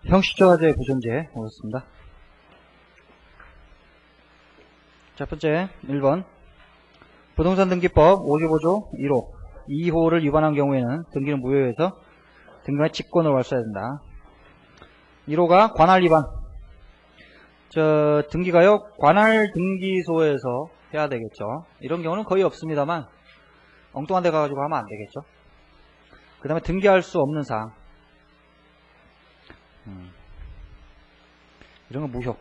형식적 화재의 부존재 오겠습니다. 첫 번째 1번 부동산 등기법 55조 1호 2호를 위반한 경우에는 등기는 무효해서 등기관의 직권으로 발사해야 된다. 1호가 관할 위반. 등기가요 관할 등기소에서 해야 되겠죠. 이런 경우는 거의 없습니다만 엉뚱한 데 가가지고 하면 안 되겠죠. 그 다음에 등기할 수 없는 사항, 이런 건 무효.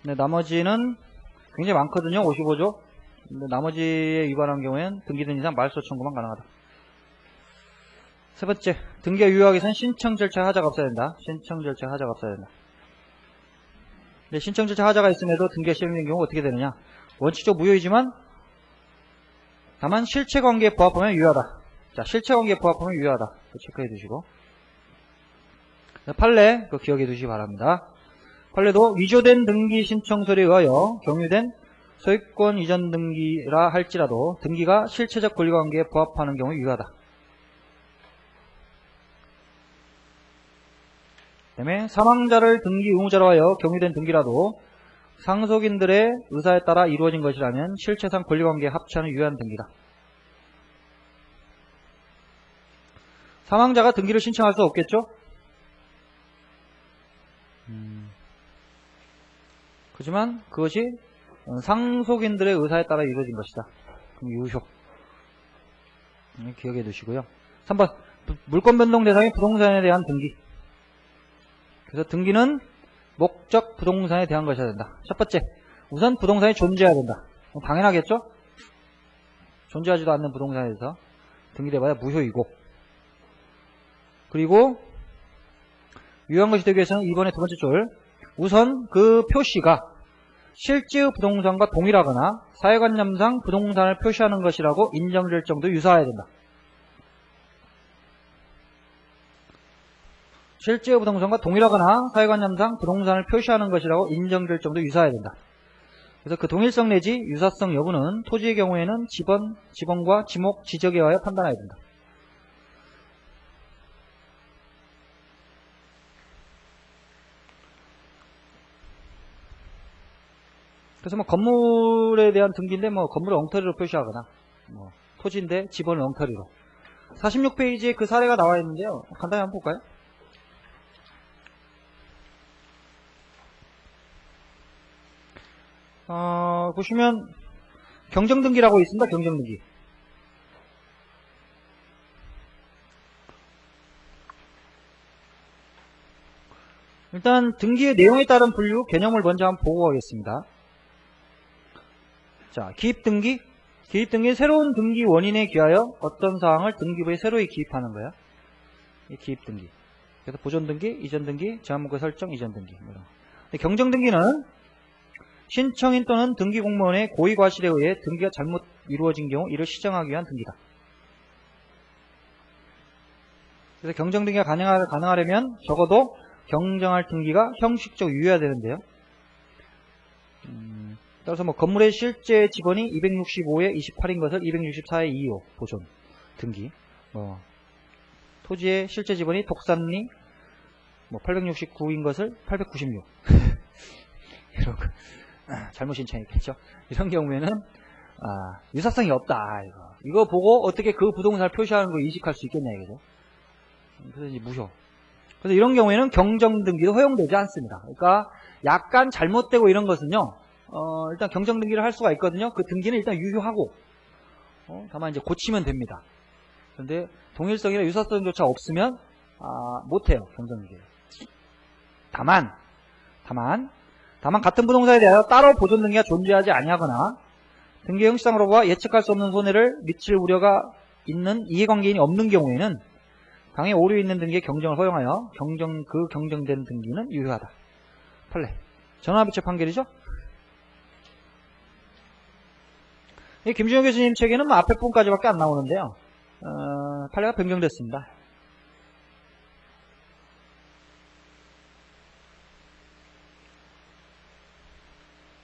근데 나머지는 굉장히 많거든요. 55조. 근데 나머지에 위반한 경우에는 등기된 이상 말소 청구만 가능하다. 세 번째, 등기가 유효하기 위해서는 신청 절차 하자가 없어야 된다. 신청 절차 하자가 없어야 된다. 근데 신청 절차 하자가 있음에도 등기가 실행된 경우 어떻게 되느냐? 원칙적으로 무효이지만 다만 실체관계에 부합하면 유효하다. 자, 실체관계에 부합하면 유효하다. 체크해 두시고. 판례, 그거 기억해 두시기 바랍니다. 판례도 위조된 등기 신청서에 의하여 경유된 소유권 이전 등기라 할지라도 등기가 실체적 권리관계에 부합하는 경우 유효하다. 그 다음에 사망자를 등기 의무자로 하여 경유된 등기라도 상속인들의 의사에 따라 이루어진 것이라면 실체상 권리관계에 합치하는 유효한 등기다. 사망자가 등기를 신청할 수 없겠죠? 그렇지만 그것이 상속인들의 의사에 따라 이루어진 것이다. 그럼 유효. 기억해 두시고요. 3번 물권 변동 대상이 부동산에 대한 등기. 그래서 등기는 목적 부동산에 대한 것이어야 된다. 첫 번째, 우선 부동산이 존재해야 된다. 당연하겠죠? 존재하지도 않는 부동산에 대해서 등기돼봐야 무효이고, 그리고 유효한 것이 되기 위해서는 2번의 두 번째 줄, 우선 그 표시가 실제의 부동산과 동일하거나 사회관념상 부동산을 표시하는 것이라고 인정될 정도 유사해야 된다. 실제의 부동산과 동일하거나 사회관념상 부동산을 표시하는 것이라고 인정될 정도 유사해야 된다. 그래서 그 동일성 내지 유사성 여부는 토지의 경우에는 지번과 지목, 지적에 의하여 판단해야 된다. 그래서 건물에 대한 등기인데 건물을 엉터리로 표시하거나 토지인데 지번을 엉터리로. 46페이지에 그 사례가 나와 있는데요. 간단히 한번 볼까요? 보시면 경정등기라고 있습니다. 경정등기. 일단 등기의 내용에 따른 분류 개념을 먼저 한번 보고 가겠습니다. 자, 기입등기. 기입등기는 새로운 등기 원인에 기하여 어떤 사항을 등기부에 새로이 기입하는 거야. 이 기입등기. 그래서 보존등기, 이전등기, 제한문구 설정, 이전등기. 경정등기는 신청인 또는 등기 공무원의 고의 과실에 의해 등기가 잘못 이루어진 경우 이를 시정하기 위한 등기다. 그래서 경정등기가 가능하려면 적어도 경정할 등기가 형식적으로 유효해야 되는데요. 따라서 건물의 실제 지번이 265에 28인 것을 264에 25 보존 등기. 토지의 실제 지번이 독산리 869인 것을 896 이런 거. 잘못 신청했겠죠. 이런 경우에는 유사성이 없다. 이거 보고 어떻게 그 부동산을 표시하는 걸 인식할 수 있겠냐 이거죠. 그래서 이제 무효. 그래서 이런 경우에는 경정등기도 허용되지 않습니다. 그러니까 약간 잘못되고 이런 것은요. 일단 경정등기를 할 수가 있거든요. 그 등기는 일단 유효하고 다만 이제 고치면 됩니다. 그런데 동일성이나 유사성조차 없으면 못해요. 경정등기를. 다만 같은 부동산에 대하여 따로 보존등기가 존재하지 아니하거나 등기 형식상으로 봐 예측할 수 없는 손해를 미칠 우려가 있는 이해관계인이 없는 경우에는 당해 오류 있는 등기의 경정을 허용하여 그 경정된 등기는 유효하다. 판례. 전화비처 판결이죠. 이 김준호 교수님 책에는 앞에 부분까지밖에 안 나오는데요. 판례가 변경됐습니다.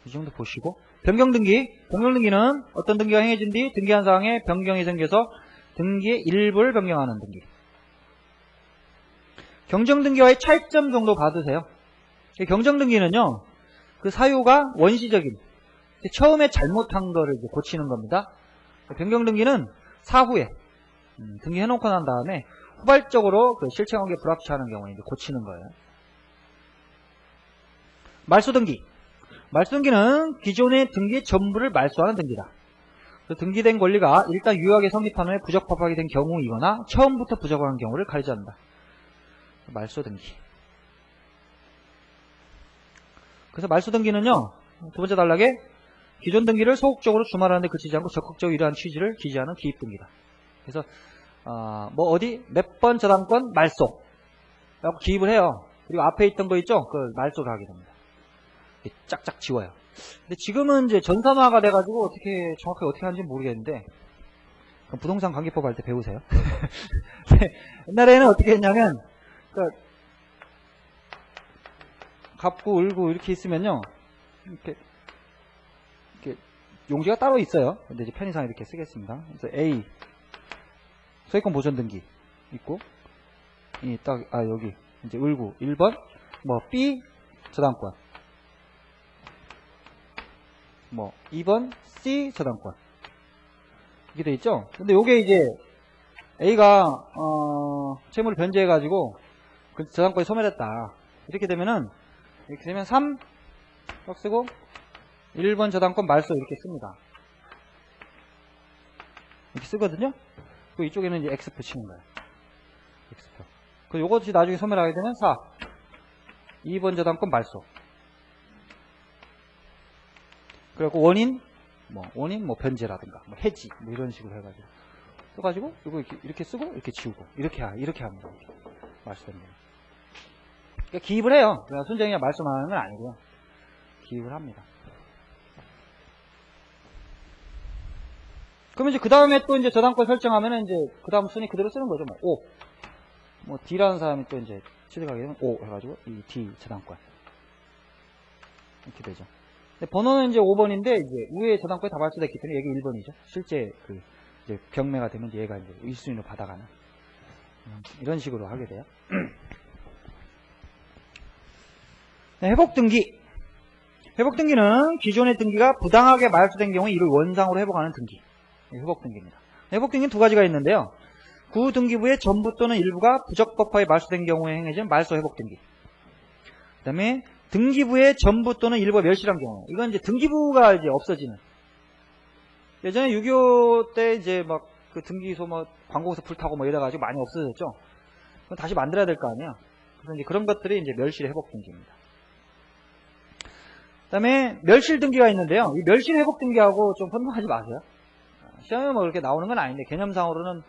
이 정도 보시고, 변경등기는 어떤 등기가 행해진 뒤 등기한 사항에 변경이 생겨서 등기의 일부를 변경하는 등기. 경정등기와의 차이점 정도 봐두세요. 경정등기는요, 그 사유가 원시적인, 처음에 잘못한 거를 이제 고치는 겁니다. 변경등기는 사후에 등기해놓고 난 다음에 후발적으로 그 실체관계 불합치하는 경우에 이제 고치는 거예요. 말소등기. 말소등기는 기존의 등기 전부를 말소하는 등기다. 등기된 권리가 일단 유효하게 성립한 후에 부적법하게 된 경우이거나 처음부터 부적합한 경우를 가리자한다. 말소등기. 그래서 말소등기는요, 두 번째 단락에 기존 등기를 소극적으로 주말하는 데 그치지 않고 적극적으로 이러한 취지를 기재하는 기입등기다. 그래서 뭐 어디 몇 번 저당권 말소 라고 기입을 해요. 그리고 앞에 있던 거 있죠? 그걸 말소를 하게 됩니다. 짝짝 지워요. 근데 지금은 이제 전산화가 돼가지고 정확하게 어떻게 하는지 모르겠는데, 부동산 관계법 할 때 배우세요. 옛날에는 어떻게 했냐면, 갚고 을고 이렇게 있으면요, 이렇게 용지가 따로 있어요. 근데 이제 편의상 이렇게 쓰겠습니다. 그래서 A 소유권 보존 등기 있고, 여기 이제 을고 1번, 뭐 B 저당권, 뭐 2번 C 저당권 이렇게 돼 있죠. 근데 요게 이제 A가 채무를 변제해 가지고 그 저당권이 소멸했다. 이렇게 되면 3 쓰고 1번 저당권 말소 이렇게 씁니다. 이렇게 쓰거든요. 그리고 이쪽에는 이제 X 붙이는 거예요. X표. 그 요것이 나중에 소멸하게 되면 4 2번 저당권 말소. 그래갖고 원인 뭐 변제라든가 뭐 해지 뭐 이런 식으로 해가지고 써가지고 이거 이렇게 쓰고 이렇게 지우고 이렇게 합니다. 말소됩니다. 그러니까 기입을 해요. 그러니까 순전히 말소만 하는 건 아니고요. 기입을 합니다. 그러면 이제 그 다음에 또 이제 저당권 설정하면은 이제 그 다음 순위 그대로 쓰는 거죠. 뭐 O, 뭐 D라는 사람이 또 이제 취득하게 되면 O 해가지고 이 D 저당권 이렇게 되죠. 번호는 이제 5번인데 이제 위에 저당권이 다 발표됐기 때문에 여기 1번이죠. 실제 그 이제 경매가 되면 이제 얘가 이제 1순위로 받아가는 이런 식으로 하게 돼요. 네, 회복등기. 회복등기는 기존의 등기가 부당하게 말소된 경우에 이를 원상으로 회복하는 등기. 네, 회복등기입니다. 회복등기는 두 가지가 있는데요. 구등기부의 전부 또는 일부가 부적법하게 말소된 경우에 행해진 말소 회복등기. 그 다음에 등기부의 전부 또는 일부가 멸실한 경우. 이건 이제 등기부가 이제 없어지는. 예전에 6.25 때 이제 막 그 등기소 뭐 관공서 불타고 뭐 이래가지고 많이 없어졌죠. 그럼 다시 만들어야 될 거 아니에요. 그래서 이제 그런 것들이 이제 멸실 회복 등기입니다. 그 다음에 멸실 등기가 있는데요. 이 멸실 회복 등기하고 좀 혼동하지 마세요. 시험에 뭐 그렇게 나오는 건 아닌데 개념상으로는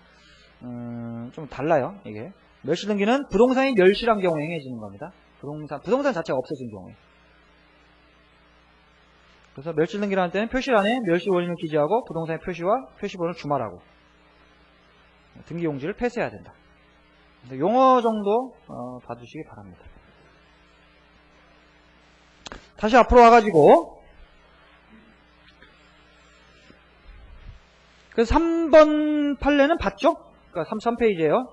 좀 달라요. 이게 멸실 등기는 부동산이 멸실한 경우에 행해지는 겁니다. 부동산 자체가 없어진 경우에. 그래서 멸실 등기를 할 때는 표시란에 멸실 원인을 기재하고 부동산의 표시와 표시번호를 주말하고 등기 용지를 폐쇄해야 된다. 용어 정도 봐주시기 바랍니다. 다시 앞으로 와가지고 그래서 3번 판례는 봤죠? 그러니까 33페이지에요.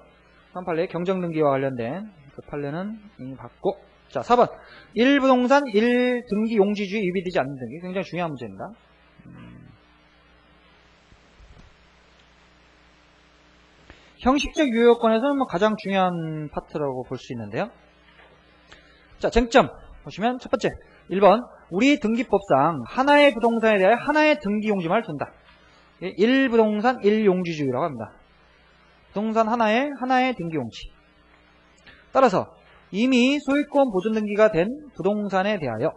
3번 판례 경정등기와 관련된 그 판례는 이미 봤고, 자 4번 1부동산 1등기 용지주의 위배되지 않는 등기. 굉장히 중요한 문제입니다. 형식적 유효권에서는 뭐 가장 중요한 파트라고 볼 수 있는데요. 자 쟁점 보시면 첫 번째 1번 우리 등기법상 하나의 부동산에 대하여 하나의 등기 용지만을 둔다. 1부동산 1용지주의라고 합니다. 부동산 하나의 등기 용지. 따라서 이미 소유권 보존 등기가 된 부동산에 대하여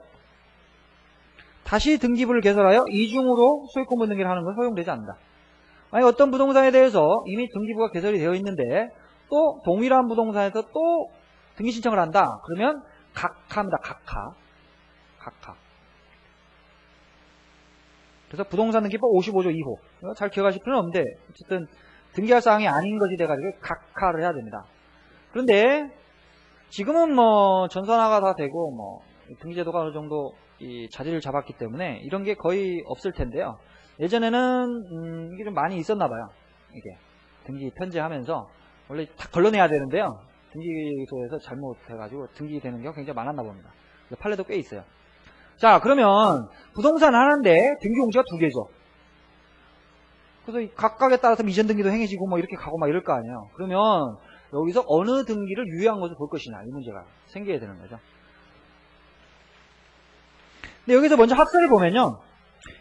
다시 등기부를 개설하여 이중으로 소유권 보존 등기를 하는 건 허용되지 않는다. 아니 어떤 부동산에 대해서 이미 등기부가 개설이 되어 있는데 또 동일한 부동산에서 또 등기 신청을 한다. 그러면 각하입니다. 각하. 그래서 부동산 등기법 55조 2호. 잘 기억하실 필요는 없는데 어쨌든 등기할 사항이 아닌 것이 돼가지고 각하를 해야 됩니다. 그런데 지금은 뭐 전산화가 다 되고 뭐 등기제도가 어느 정도 이 자리를 잡았기 때문에 이런 게 거의 없을 텐데요. 예전에는 이게 좀 많이 있었나 봐요. 이게 등기 편제하면서 원래 다 걸러내야 되는데요. 등기소에서 잘못해가지고 등기되는 경우가 굉장히 많았나 봅니다. 판례도 꽤 있어요. 자, 그러면 부동산 하나인데 등기용지가 두 개죠. 그래서 각각에 따라서 이전 등기도 행해지고 뭐 이렇게 가고 막 이럴 거 아니에요. 그러면 여기서 어느 등기를 유효한 것을 볼 것이냐, 이 문제가 생겨야 되는 거죠. 근데 여기서 먼저 합설을 보면요,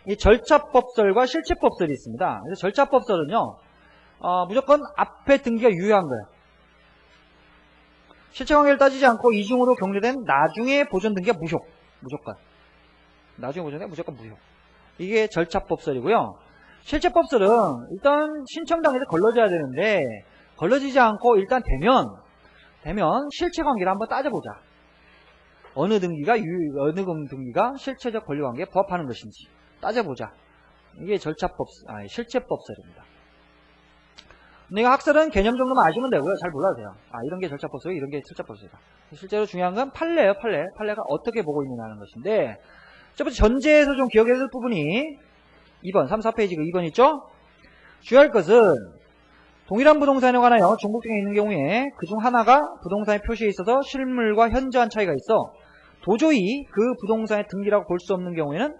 이 절차법설과 실체법설이 있습니다. 그래서 절차법설은요, 무조건 앞에 등기가 유효한 거예요. 실체관계를 따지지 않고 이중으로 경료된 나중에 보존 등기가 무조건. 나중에 보존 등기가 무조건 무효. 이게 절차법설이고요. 실체법설은 일단 신청당에서 걸러져야 되는데 걸러지지 않고 일단 되면 실체관계를 한번 따져보자. 어느 등기가 실체적 권리관계에 부합하는 것인지 따져보자. 이게 실체법설입니다. 근데 학설은 개념 정도만 아시면 되고요. 잘 몰라도 돼요. 이런 게 절차법설이고 이런 게 실체법설이다. 실제로 중요한 건 판례예요. 판례가 어떻게 보고 있느냐는 것인데, 첫 번째 전제에서 좀 기억해야 될 부분이 2번, 3, 4페이지 그 2번 있죠? 주의할 것은 동일한 부동산에 관하여 중복 등에 있는 경우에 그중 하나가 부동산의 표시에 있어서 실물과 현저한 차이가 있어 도저히 그 부동산의 등기라고 볼 수 없는 경우에는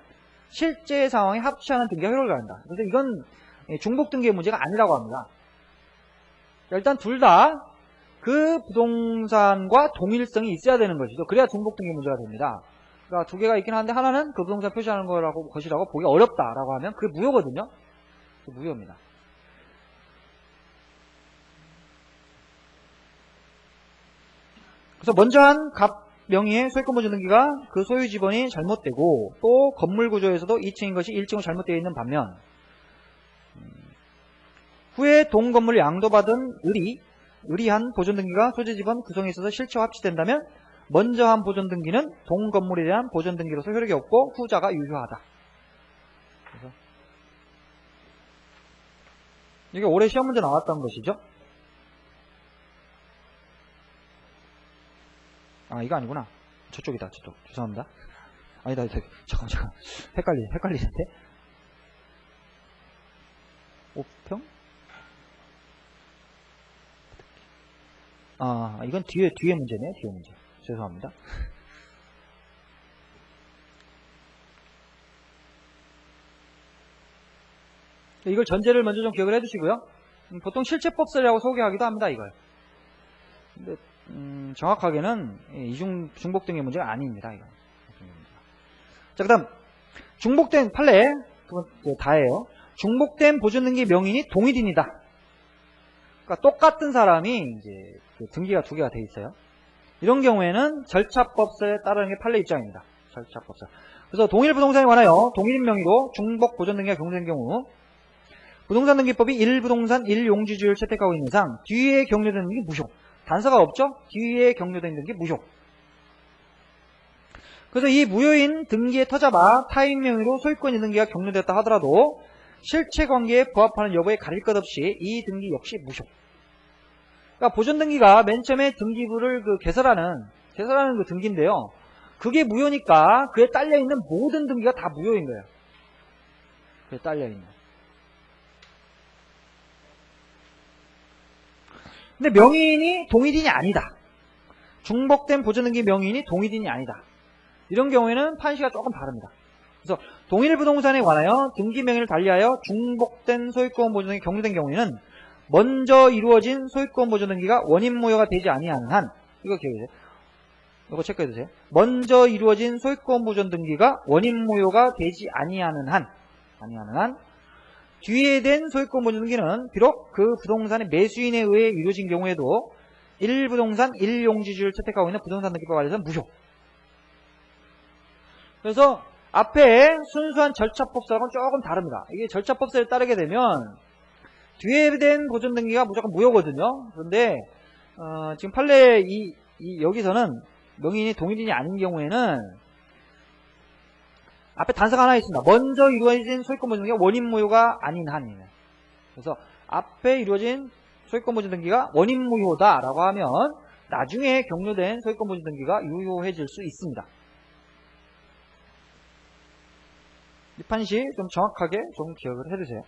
실제 상황에 합치하는 등기가 효력을 갖는다. 그래서 이건 중복 등기의 문제가 아니라고 합니다. 일단 둘 다 그 부동산과 동일성이 있어야 되는 것이죠. 그래야 중복 등기 문제가 됩니다. 그러니까 두 개가 있긴 한데 하나는 그 부동산 표시하는 것이라고 보기 어렵다라고 하면 그게 무효거든요. 무효입니다. 그래서 먼저 한 갑 명의의 소유권 보존 등기가 그 소유 지번이 잘못되고 또 건물 구조에서도 2층인 것이 1층으로 잘못되어 있는 반면 후에 동 건물을 양도받은 의리한 보존 등기가 소재 지번 구성에 있어서 실체와 합치된다면 먼저 한 보존 등기는 동 건물에 대한 보존 등기로서 효력이 없고 후자가 유효하다. 그래서 이게 올해 시험 문제 나왔던 것이죠. 이거 아니구나. 저쪽이다. 저쪽. 죄송합니다. 아니다. 잠깐. 헷갈리는데. 5평? 이건 뒤에 문제네요. 뒤에 문제. 죄송합니다. 이걸 전제를 먼저 좀 기억을 해두시고요. 보통 실체법설이라고 소개하기도 합니다. 이걸. 근데 정확하게는 이중 중복 등의 문제가 아닙니다. 이거. 자, 그다음 중복된 판례 다예요. 중복된 보존 등기 명인이 동일인이다. 그러니까 똑같은 사람이 이제 등기가 두 개가 돼 있어요. 이런 경우에는 절차법설에 따르는 게 판례 입장입니다. 절차법설. 그래서 동일 부동산에 관하여 동일인 명의로 중복 보존 등기가 경로된 경우 부동산 등기법이 1부동산 1용지주를 채택하고 있는 이상 뒤에 경로되는 게 무효. 단서가 없죠? 뒤에 경로된 등기 무효. 그래서 이 무효인 등기에 터잡아 타인 명의로 소유권 있는 등기가 경로됐다 하더라도 실체관계에 부합하는 여부에 가릴 것 없이 이 등기 역시 무효. 그러니까 보존 등기가 맨 처음에 등기부를 개설하는 그 등기인데요. 그게 무효니까 그에 딸려 있는 모든 등기가 다 무효인 거예요. 그에 딸려 있는. 근데 명의인이 동일인이 아니다. 중복된 보존 등기 명의인이 동일인이 아니다. 이런 경우에는 판시가 조금 다릅니다. 그래서 동일 부동산에 관하여 등기 명의를 달리하여 중복된 소유권 보존 등기 경로된 경우에는 먼저 이루어진 소유권 보존 등기가 원인 무효가 되지 아니하는 한, 이거 기억해주세요. 이거 체크해주세요. 먼저 이루어진 소유권 보존 등기가 원인 무효가 되지 아니하는 한 뒤에 된 소유권 보존 등기는 비록 그 부동산의 매수인에 의해 이루어진 경우에도 1부동산 1용지주를 채택하고 있는 부동산 등기법 아래서는 무효. 그래서 앞에 순수한 절차법설하고는 조금 다릅니다. 이게 절차법설에 따르게 되면 뒤에 된 보존 등기가 무조건 무효거든요. 그런데 지금 판례 여기서는 명의인이 동일인이 아닌 경우에는 앞에 단서가 하나 있습니다. 먼저 이루어진 소유권 보존 등기가 원인 무효가 아닌 한이에요. 그래서 앞에 이루어진 소유권 보존 등기가 원인 무효다라고 하면 나중에 경로된 소유권 보존 등기가 유효해질 수 있습니다. 이 판시 좀 정확하게 좀 기억을 해두세요.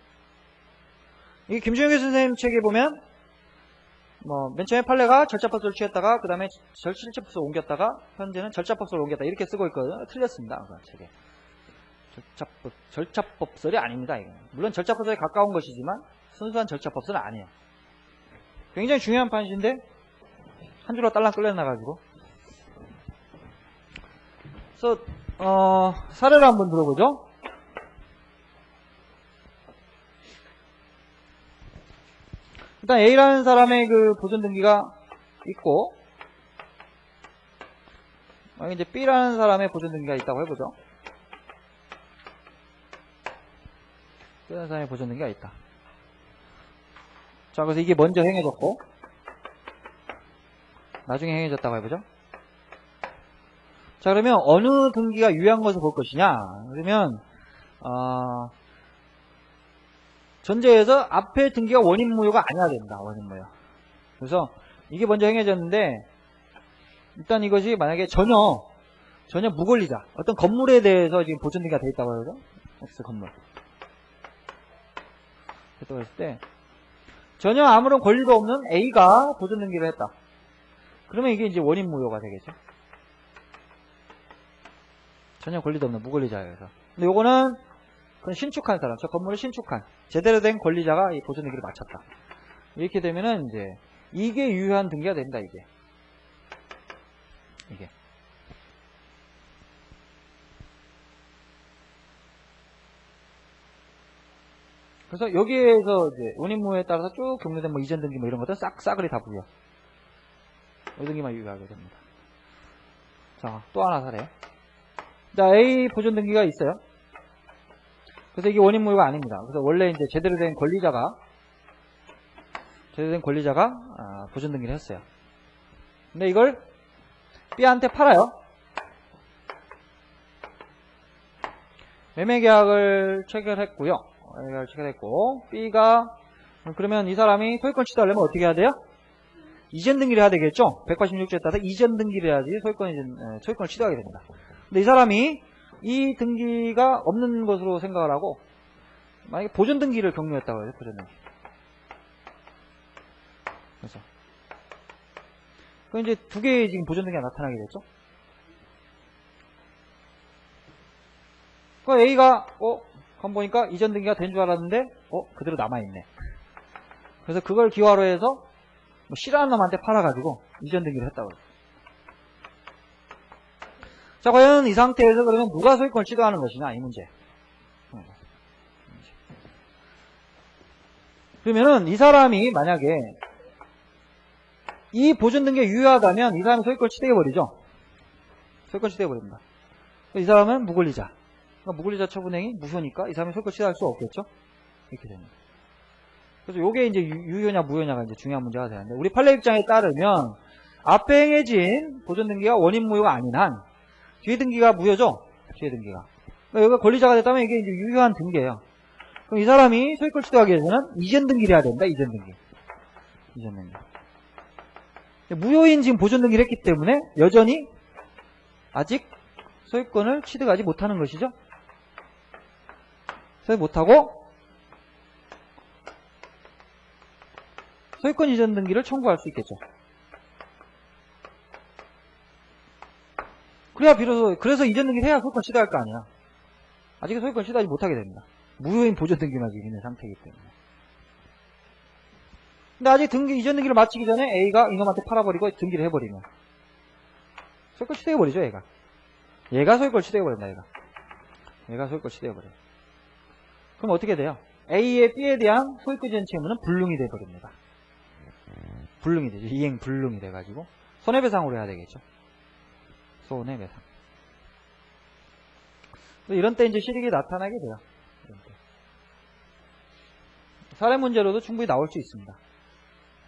이게 김준혁 선생님 책에 보면 뭐 맨 처음에 판례가 절차법소를 취했다가 그 다음에 실체법소를 옮겼다가 현재는 절차법소를 옮겼다 이렇게 쓰고 있거든요. 틀렸습니다. 그 책에. 절차법설이 아닙니다. 이거. 물론 절차법설에 가까운 것이지만 순수한 절차법설은 아니에요. 굉장히 중요한 판시인데 한 줄로 딸랑 끌려나가지고. 그래서 사례를 한번 들어보죠. 일단 A라는 사람의 그 보존 등기가 있고, 이제 B라는 사람의 보존 등기가 있다고 해보죠. B라는 사람의 보존 등기가 있다. 자, 그래서 이게 먼저 행해졌고, 나중에 행해졌다고 해보죠. 자, 그러면 어느 등기가 유효한 것을 볼 것이냐? 그러면 전제에서 앞에 등기가 원인 무효가 아니어야 됩니다. 원인 무효. 그래서 이게 먼저 행해졌는데 일단 이것이 만약에 전혀 무권리자 어떤 건물에 대해서 지금 보존 등기가 돼 있다고 해요. X 건물. 됐다고 했을 때 전혀 아무런 권리도 없는 A가 보존 등기를 했다. 그러면 이게 이제 원인 무효가 되겠죠. 전혀 권리도 없는 무권리자예요. 근데 요거는 그건 신축한 사람, 저 건물을 신축한 제대로 된 권리자가 이 보존 등기를 마쳤다. 이렇게 되면은 이제 이게 유효한 등기가 됩니다. 이게. 그래서 여기에서 이제 원인 무효에 따라서 쭉 경로된 뭐 이전 등기 뭐 이런 것들 싸그리 다 무효. 이 등기만 유효하게 됩니다. 자, 또 하나 사례. 자, A 보존 등기가 있어요. 그래서 이게 원인 무효가 아닙니다. 그래서 원래 이제 제대로 된 권리자가 보존 등기를 했어요. 근데 이걸 B한테 팔아요. 매매 계약을 체결했고요. B가 그러면 이 사람이 소유권 취득하려면 어떻게 해야 돼요? 이전 등기를 해야 되겠죠? 186조에 따라서 이전 등기를 해야지 소유권을 취득하게 됩니다. 근데 이 사람이 이 등기가 없는 것으로 생각을 하고 만약에 보존 등기를 경유했다고 해요. 보존 등기. 그래서 그럼 이제 두 개의 지금 보존 등기가 나타나게 됐죠. 그 A가 한번 보니까 이전 등기가 된 줄 알았는데 그대로 남아있네. 그래서 그걸 기화로 해서 뭐 싫어하는 놈한테 팔아가지고 이전 등기를 했다고 해요. 자, 과연 이 상태에서 그러면 누가 소유권을 취득하는 것이냐, 이 문제. 그러면은 이 사람이 만약에 이 보존 등기가 유효하다면 이 사람이 소유권을 취득해버리죠. 소유권 취득해버립니다. 이 사람은 무권리자. 그러니까 무권리자 처분행위 무효니까 이 사람이 소유권 취득할 수 없겠죠. 이렇게 됩니다. 그래서 요게 이제 유효냐 무효냐가 이제 중요한 문제가 되는데 우리 판례 입장에 따르면 앞에 행해진 보존 등기가 원인 무효가 아닌 한 뒤에 등기가 무효죠? 뒤에 등기가. 그러니까 여기가 권리자가 됐다면 이게 이제 유효한 등기예요. 그럼 이 사람이 소유권 취득하기 위해서는 이전 등기를 해야 된다. 이전 등기. 무효인 지금 보존 등기를 했기 때문에 여전히 아직 소유권을 취득하지 못하는 것이죠. 소유 못하고 소유권 이전 등기를 청구할 수 있겠죠. 그래서 이전 등기를 해야 소유권 취득할 거 아니야. 아직 소유권 취득하지 못하게 됩니다. 무효인 보존 등기만 지금 있는 상태이기 때문에. 근데 아직 이전 등기를 마치기 전에 A가 이놈한테 팔아버리고 등기를 해버리면 소유권 취득해버리죠. 얘가 소유권 취득해버린다. 얘가 소유권 취득해버려요. 그럼 어떻게 돼요? A의 B에 대한 소유권 이전 채무는 불능이 돼버립니다. 불능이 되죠. 이행 불능이 돼가지고 손해배상으로 해야 되겠죠. 손해배상. 이런 때 이제 실익이 나타나게 돼요. 사례 문제로도 충분히 나올 수 있습니다.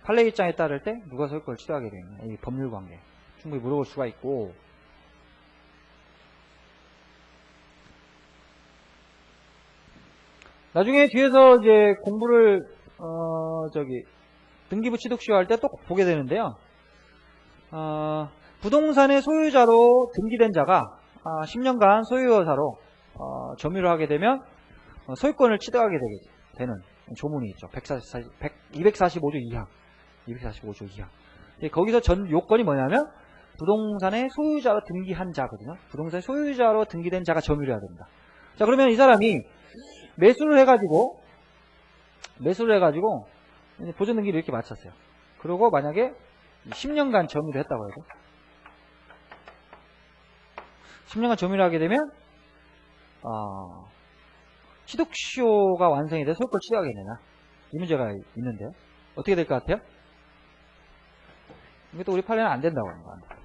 판례 입장에 따를 때 누가 소유권을 취득하게 되느냐. 이 법률 관계. 충분히 물어볼 수가 있고. 나중에 뒤에서 이제 공부를, 등기부 취득 시효할 때 또 보게 되는데요. 부동산의 소유자로 등기된 자가 10년간 소유여사로 점유를 하게 되면 소유권을 취득하게 되는 조문이 있죠. 245조 2항. 245조 2항. 거기서 전 요건이 뭐냐면 부동산의 소유자로 등기한 자거든요. 부동산의 소유자로 등기된 자가 점유를 해야 됩니다. 자, 그러면 이 사람이 매수를 해가지고 보존 등기를 이렇게 마쳤어요. 그리고 만약에 10년간 점유를 했다고 해도 10년간 점유를 하게 되면 취득시효가 완성이 돼서 소유권을 취득하게 되나, 이 문제가 있는데 어떻게 될 것 같아요? 이것도 우리 판례는 안 된다고 하는 겁니다.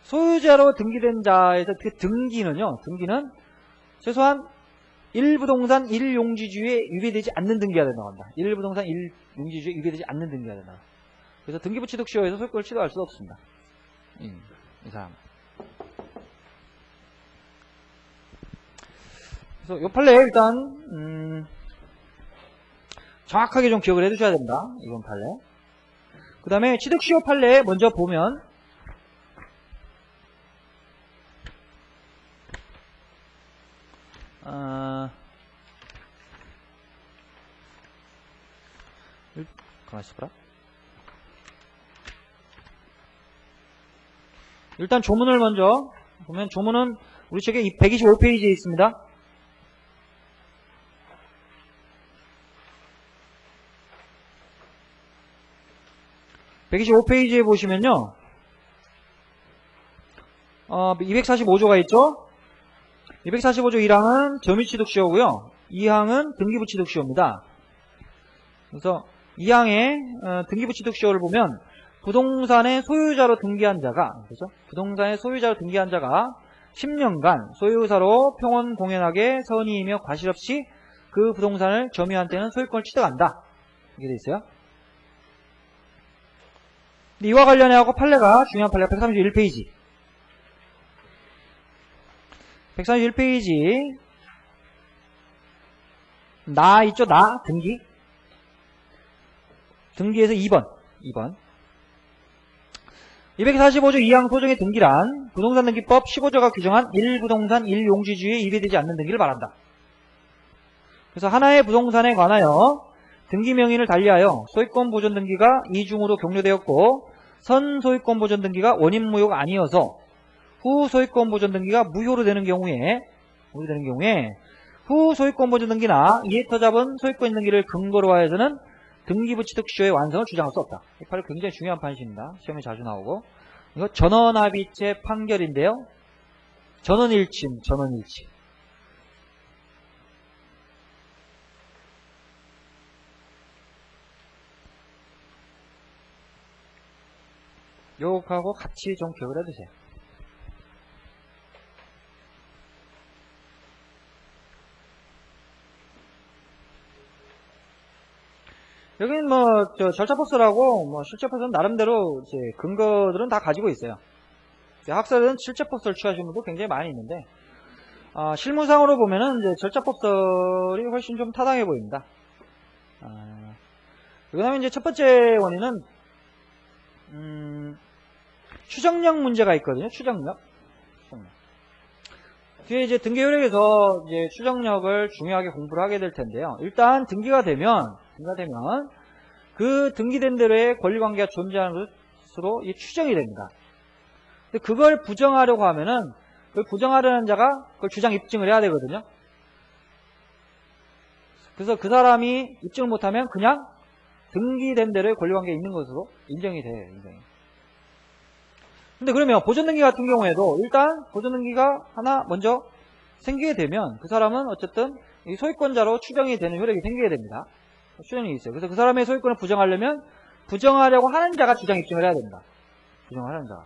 소유자로 등기된 자에서 그 등기는 최소한 1부동산 1용지주에 위배되지 않는 등기가 된다고 합니다. 1부동산 1용지주에 위배되지 않는 등기가 된다. 그래서 등기부 취득시효에서 소유권을 취득할 수 없습니다. 이 사람. 그래서 요 판례 일단 정확하게 좀 기억을 해두셔야 됩니다. 이번 판례. 그 다음에 취득시효 판례 먼저 보면 가만히 있어봐라. 일단 조문을 먼저 보면, 조문은 우리 책에 125페이지에 있습니다. (125페이지에) 보시면요, 245조가 있죠. 245조 1항은 점유취득시효고요, 2항은 등기부취득시효입니다. 그래서 2항의 등기부취득시효를 보면 부동산의 소유자로 등기한 자가, 그죠? 부동산의 소유자로 등기한 자가 10년간 소유사로 평온 공연하게 선의이며 과실 없이 그 부동산을 점유한 때는 소유권을 취득한다. 이게 돼 있어요. 근데 이와 관련해하고 판례가, 중요한 판례가 131페이지. 131페이지. 나 있죠? 나 등기. 등기에서 2번. 245조 2항 소정의 등기란 부동산 등기법 15조가 규정한 1부동산 1용지주에 위배되지 않는 등기를 말한다. 그래서 하나의 부동산에 관하여 등기 명의를 달리하여 소유권 보존 등기가 이중으로 격려되었고 선 소유권 보존 등기가 원인 무효가 아니어서 후 소유권 보존 등기가 무효로 되는 경우에 후 소유권 보존 등기나 이에 터잡은 소유권 등기를 근거로 하여서는 등기부 취득시효의 완성을 주장할 수 없다. 이 판례 굉장히 중요한 판시입니다. 시험에 자주 나오고. 이거 전원합의체 판결인데요. 전원일치. 요거하고 같이 좀 기억을 해두세요. 여기는 절차법설하고 실체법설은 나름대로 이제 근거들은 다 가지고 있어요. 학설은 실체법설 취하시는 분도 굉장히 많이 있는데, 실무상으로 보면은 이제 절차법설이 훨씬 좀 타당해 보입니다. 그 다음에 이제 첫 번째 원인은, 추정력 문제가 있거든요. 추정력. 뒤에 이제 등기효력에서 이제 추정력을 중요하게 공부를 하게 될 텐데요. 일단 등기가 되면 그 등기된 대로의 권리관계가 존재하는 것으로 추정이 됩니다. 근데 그걸 부정하려고 하면은 그걸 부정하려는 자가 그걸 주장 입증을 해야 되거든요. 그래서 그 사람이 입증을 못하면 그냥 등기된 대로의 권리관계가 있는 것으로 인정이 돼요. 근데 그러면 보존등기 같은 경우에도 일단 보존등기가 하나 먼저 생기게 되면 그 사람은 어쨌든 이 소유권자로 추정이 되는 효력이 생기게 됩니다. 추정이 있어요. 그래서 그 사람의 소유권을 부정하려면 부정하려고 하는 자가 주장 입증을 해야 됩니다. 부정하는 자가.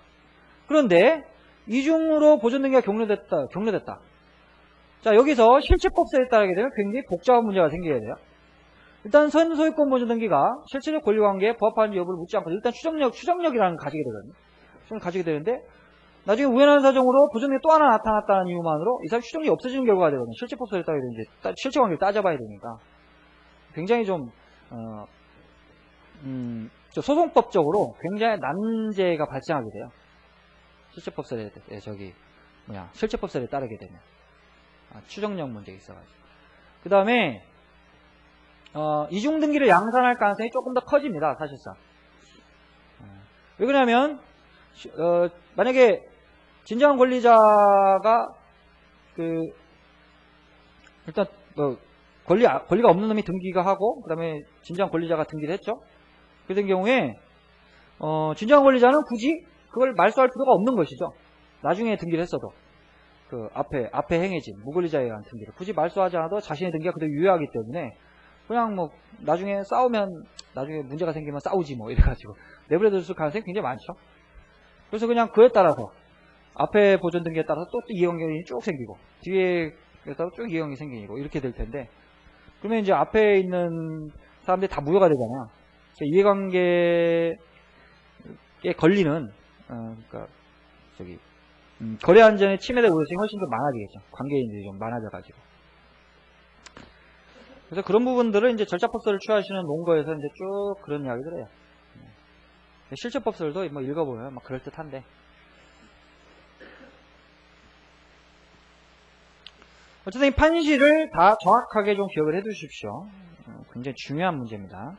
그런데 이중으로 보존등기가 격려됐다. 자, 여기서 실체법설에 따르게 되면 굉장히 복잡한 문제가 생기게 돼요. 일단 선소유권 보존등기가 실체적 권리관계에 부합하는지 여부를 묻지 않고 일단 추정력이라는 걸 가지게 되거든요. 가지게 되는데 나중에 우연한 사정으로 보존등기 또 하나 나타났다는 이유만으로 이 사람 추정력이 없어지는 결과가 되거든요. 실체법설에 따르게 되면 이제 실체관계를 따져봐야 되니까 굉장히 좀 소송법적으로 굉장히 난제가 발생하게 돼요. 실체법설에 실체법설에 따르게 되면 추정력 문제가 있어가지고. 그 다음에 이중 등기를 양산할 가능성이 조금 더 커집니다. 사실상. 왜 그러냐면 만약에 진정한 권리자가 일단 권리가 없는 놈이 등기가 하고 그다음에 진정한 권리자가 등기를 했죠. 그런 경우에 진정한 권리자는 굳이 그걸 말소할 필요가 없는 것이죠. 나중에 등기를 했어도 그 앞에 행해진 무권리자에 의한 등기를 굳이 말소하지 않아도 자신의 등기가 그대로 유효하기 때문에 그냥 뭐 나중에 싸우면 나중에 문제가 생기면 싸우지 뭐 이래가지고 내버려둘 가능성이 굉장히 많죠. 그래서 그냥 그에 따라서 앞에 보존 등기에 따라서 또 이해관계가 쭉 생기고 뒤에 따라서 쭉 이해관계 생기고 이렇게 될 텐데 그러면 이제 앞에 있는 사람들이 다 무효가 되잖아요. 이해관계에 걸리는 그러니까 거래 안전에 침해될 우려성이 훨씬 더 많아지겠죠. 관계인들이 좀 많아져가지고. 그래서 그런 부분들을 이제 절차법설을 취하시는 논거에서 이제 쭉 그런 이야기들 해요. 실체법설도 뭐 읽어보면 막 그럴듯한데. 어쨌든 이 판시를 다 정확하게 좀 기억을 해 두십시오. 굉장히 중요한 문제입니다.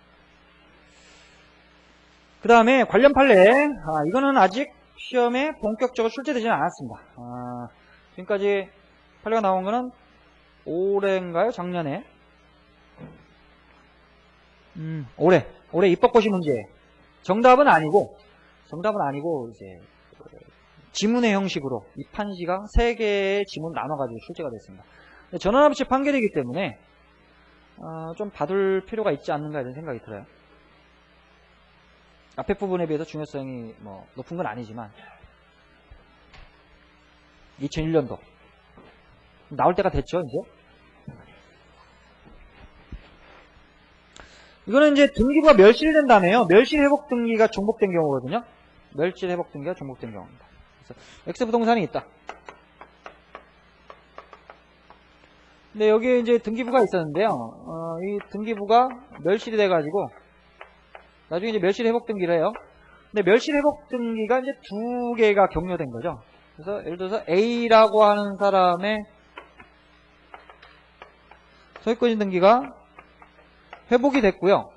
그 다음에 관련 판례. 이거는 아직 시험에 본격적으로 출제되지는 않았습니다. 지금까지 판례가 나온 거는 올해인가요? 작년에? 올해 입법고시 문제. 정답은 아니고 이제 지문의 형식으로 이 판시가 3개의 지문 나눠가지고 출제가 됐습니다. 전원합치 판결이기 때문에 좀 봐둘 필요가 있지 않는가 이런 생각이 들어요. 앞에 부분에 비해서 중요성이 뭐 높은 건 아니지만 2001년도 나올 때가 됐죠. 이제 이거는 이제 등기부가 멸실된 다음에요. 멸실회복 등기가 중복된 경우거든요. 멸실회복 등기가 중복된 경우입니다. 그래서 X부동산이 있다. 근데 여기에 이제 등기부가 있었는데요. 이 등기부가 멸실이 돼가지고 나중에 이제 멸실회복 등기를 해요. 근데 멸실회복 등기가 이제 2개가 격려된 거죠. 그래서 예를 들어서 A라고 하는 사람의 소유권인 등기가 회복이 됐고요.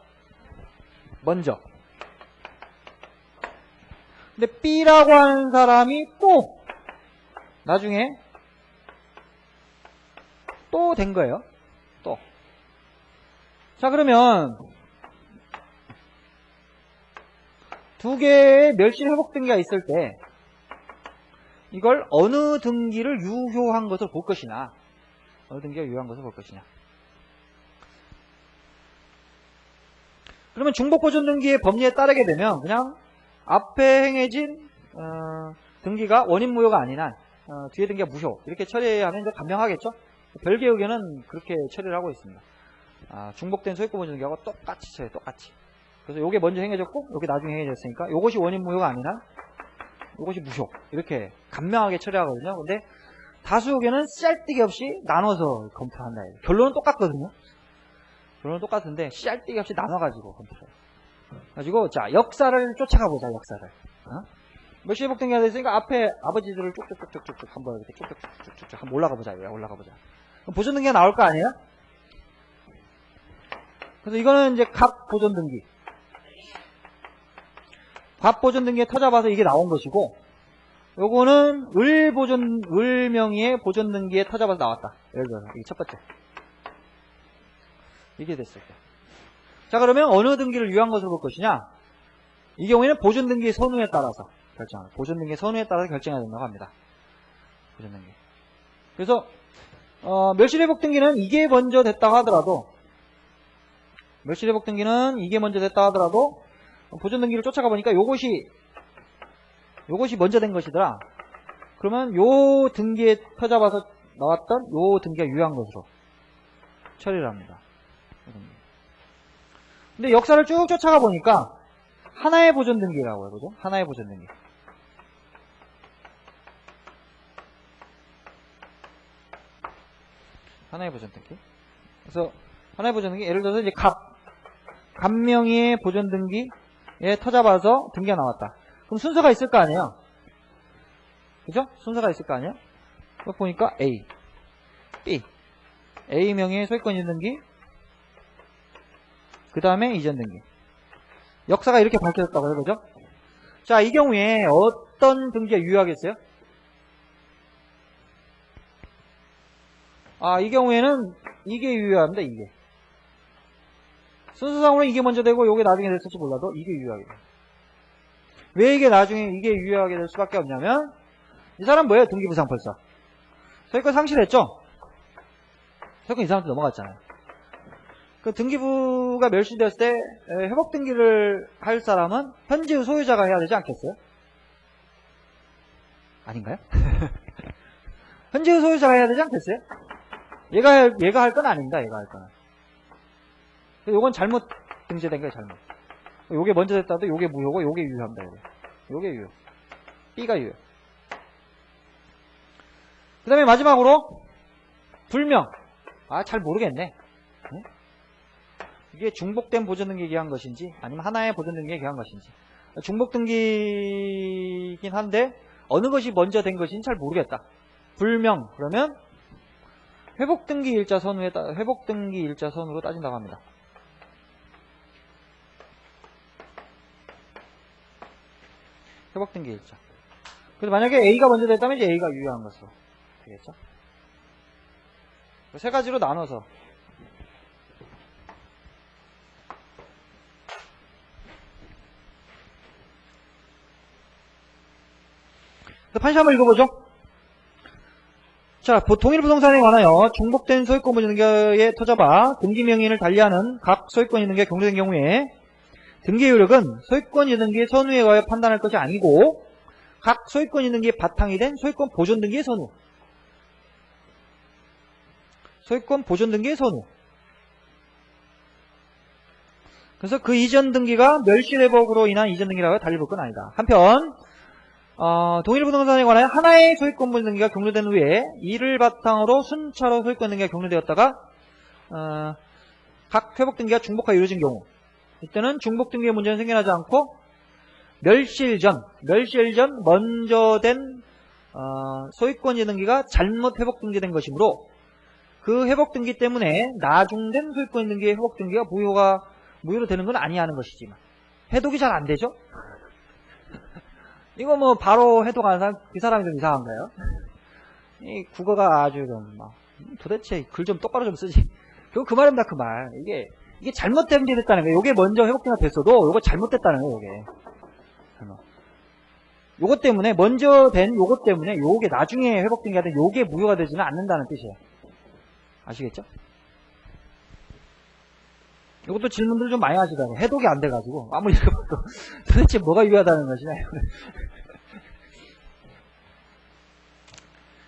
먼저. 근데 B라고 하는 사람이 또 나중에 또 된 거예요. 또. 자, 그러면 2개의 멸실회복 등기가 있을 때 이걸 어느 등기를 유효한 것을 볼 것이냐, 어느 등기가 유효한 것을 볼 것이냐. 그러면 중복보존 등기의 법리에 따르게 되면 그냥 앞에 행해진 등기가 원인 무효가 아닌 한 뒤에 등기가 무효 이렇게 처리하면 이제 간명하겠죠. 별개 의견은 그렇게 처리를 하고 있습니다. 중복된 소유권 보존 등기하고 똑같이 처리해요. 똑같이. 그래서 요게 먼저 행해졌고 요게 나중에 행해졌으니까 요것이 원인 무효가 아닌 한 요것이 무효 이렇게 간명하게 처리하거든요. 근데 다수 의견은 쌀뜨기 없이 나눠서 검토한다. 결론은 똑같거든요. 결론은 똑같은데 쌀뜨기 없이 나눠가지고 검토해요. 가지고 자 역사를 쫓아가 보자. 역사를. 멸실회복 등기가 됐으니까 앞에 아버지들을 쭉쭉쭉쭉쭉 한번 이렇게 쭉쭉쭉쭉 한번 올라가 보자. 올라가 보자. 그럼 보존 등기가 나올 거 아니에요? 그래서 이거는 이제 각 보존 등기. 각 보존 등기에 터잡아서 이게 나온 것이고, 요거는 을 명의의 보존 등기에 터잡아서 나왔다. 예를 들어서 이게 첫 번째. 이게 됐을 때. 자, 그러면 어느 등기를 유효한 것으로 볼 것이냐? 이 경우에는 보존 등기의 선우에 따라서 결정합니다. 보존 등기의 선우에 따라서 결정해야 된다고 합니다. 보존 등기. 그래서 멸실회복 등기는 이게 먼저 됐다고 하더라도, 멸실회복 등기는 이게 먼저 됐다 하더라도 보존 등기를 쫓아가 보니까 요것이 먼저 된 것이더라. 그러면 요 등기에 터잡아서 나왔던 요 등기가 유효한 것으로 처리를 합니다. 근데 역사를 쭉 쫓아가 보니까 하나의 보존 등기라고 해보죠. 하나의 보존 등기. 하나의 보존 등기. 그래서 하나의 보존 등기, 예를 들어서 이제 갑명의의 보존 등기에 터잡아서 등기가 나왔다. 그럼 순서가 있을 거 아니에요? 그죠? 순서가 있을 거 아니에요? 보니까 A, B. A명의 소유권 있는 등기, 그 다음에 이전 등기. 역사가 이렇게 밝혀졌다고요, 그죠? 자, 이 경우에 어떤 등기가 유효하겠어요? 이 경우에는 이게 유효합니다, 이게. 순서상으로는 이게 먼저 되고, 요게 나중에 됐을지 몰라도, 이게 유효하게 돼요. 왜 이게 나중에 이게 유효하게 될 수밖에 없냐면, 이 사람 뭐예요? 등기부상펄사. 소유권 상실했죠? 소유권 이 사람한테 넘어갔잖아요. 그 등기부가 멸실되었을 때 회복 등기를 할 사람은 현재의 소유자가 해야 되지 않겠어요? 아닌가요? 현재의 소유자가 해야 되지 않겠어요? 얘가 할 건 아닙니다. 얘가 할 거는. 요건 잘못 등재된 거예요. 잘못. 요게 먼저 됐다도 요게 무효고 요게 유효합니다. 요게 유효. B가 유효. 그 다음에 마지막으로 불명. 잘 모르겠네. 응? 이게 중복된 보존등기에 기한 것인지 아니면 하나의 보존등기에 기한 것인지. 중복등기이긴 한데 어느 것이 먼저 된 것인지 잘 모르겠다. 불명. 그러면 회복등기 일자 선으로 따진다고 합니다. 회복등기 일자. 그래서 만약에 A가 먼저 됐다면 이제 A가 유효한 것으로 되겠죠. 세 가지로 나눠서 판시 한번 읽어보죠. 자, 동일 부동산에 관하여 중복된 소유권 보존등기의 토자바 등기명인을 달리하는 각 소유권 이등기가 경로된 경우에 등기 효력은 소유권 이등기의 선후에 의하여 판단할 것이 아니고 각 소유권 이등기의 바탕이 된 소유권 보존등기의 선후. 소유권 보존등기의 선후. 그래서 그 이전 등기가 멸실회복으로 인한 이전 등기라고 달리 볼 건 아니다. 한편 동일 부동산에 관하여 하나의 소유권 보존등기가 경로된 후에 이를 바탕으로 순차로 소유권 등기가 경로되었다가 각 회복 등기가 중복하여 이루어진 경우 이때는 중복 등기의 문제는 생겨나지 않고 멸실 전 먼저 된 소유권 등기가 잘못 회복 등기된 것이므로 그 회복 등기 때문에 나중된 소유권 등기의 회복 등기가 무효로 되는 건 아니하는 것이지만 해독이 잘 안 되죠? 이거 뭐 바로 해독하는 사람 그 사람이 좀 이상한가요? 이 국어가 아주 좀 도대체 글 좀 똑바로 좀 쓰지. 그 말입니다, 그 말. 이게 잘못된 게 됐다는 거예요. 요게 먼저 회복등기가 됐어도 요거 잘못됐다는 거예요, 요게. 요것 때문에 먼저 된 요것 때문에 요게 나중에 회복등기가 된 요게 무효가 되지는 않는다는 뜻이에요. 아시겠죠? 이것도 질문들 좀 많이 하시더라고요. 해독이 안 돼가지고 아무리 읽어봐도 도대체 뭐가 유효하다는 것이냐.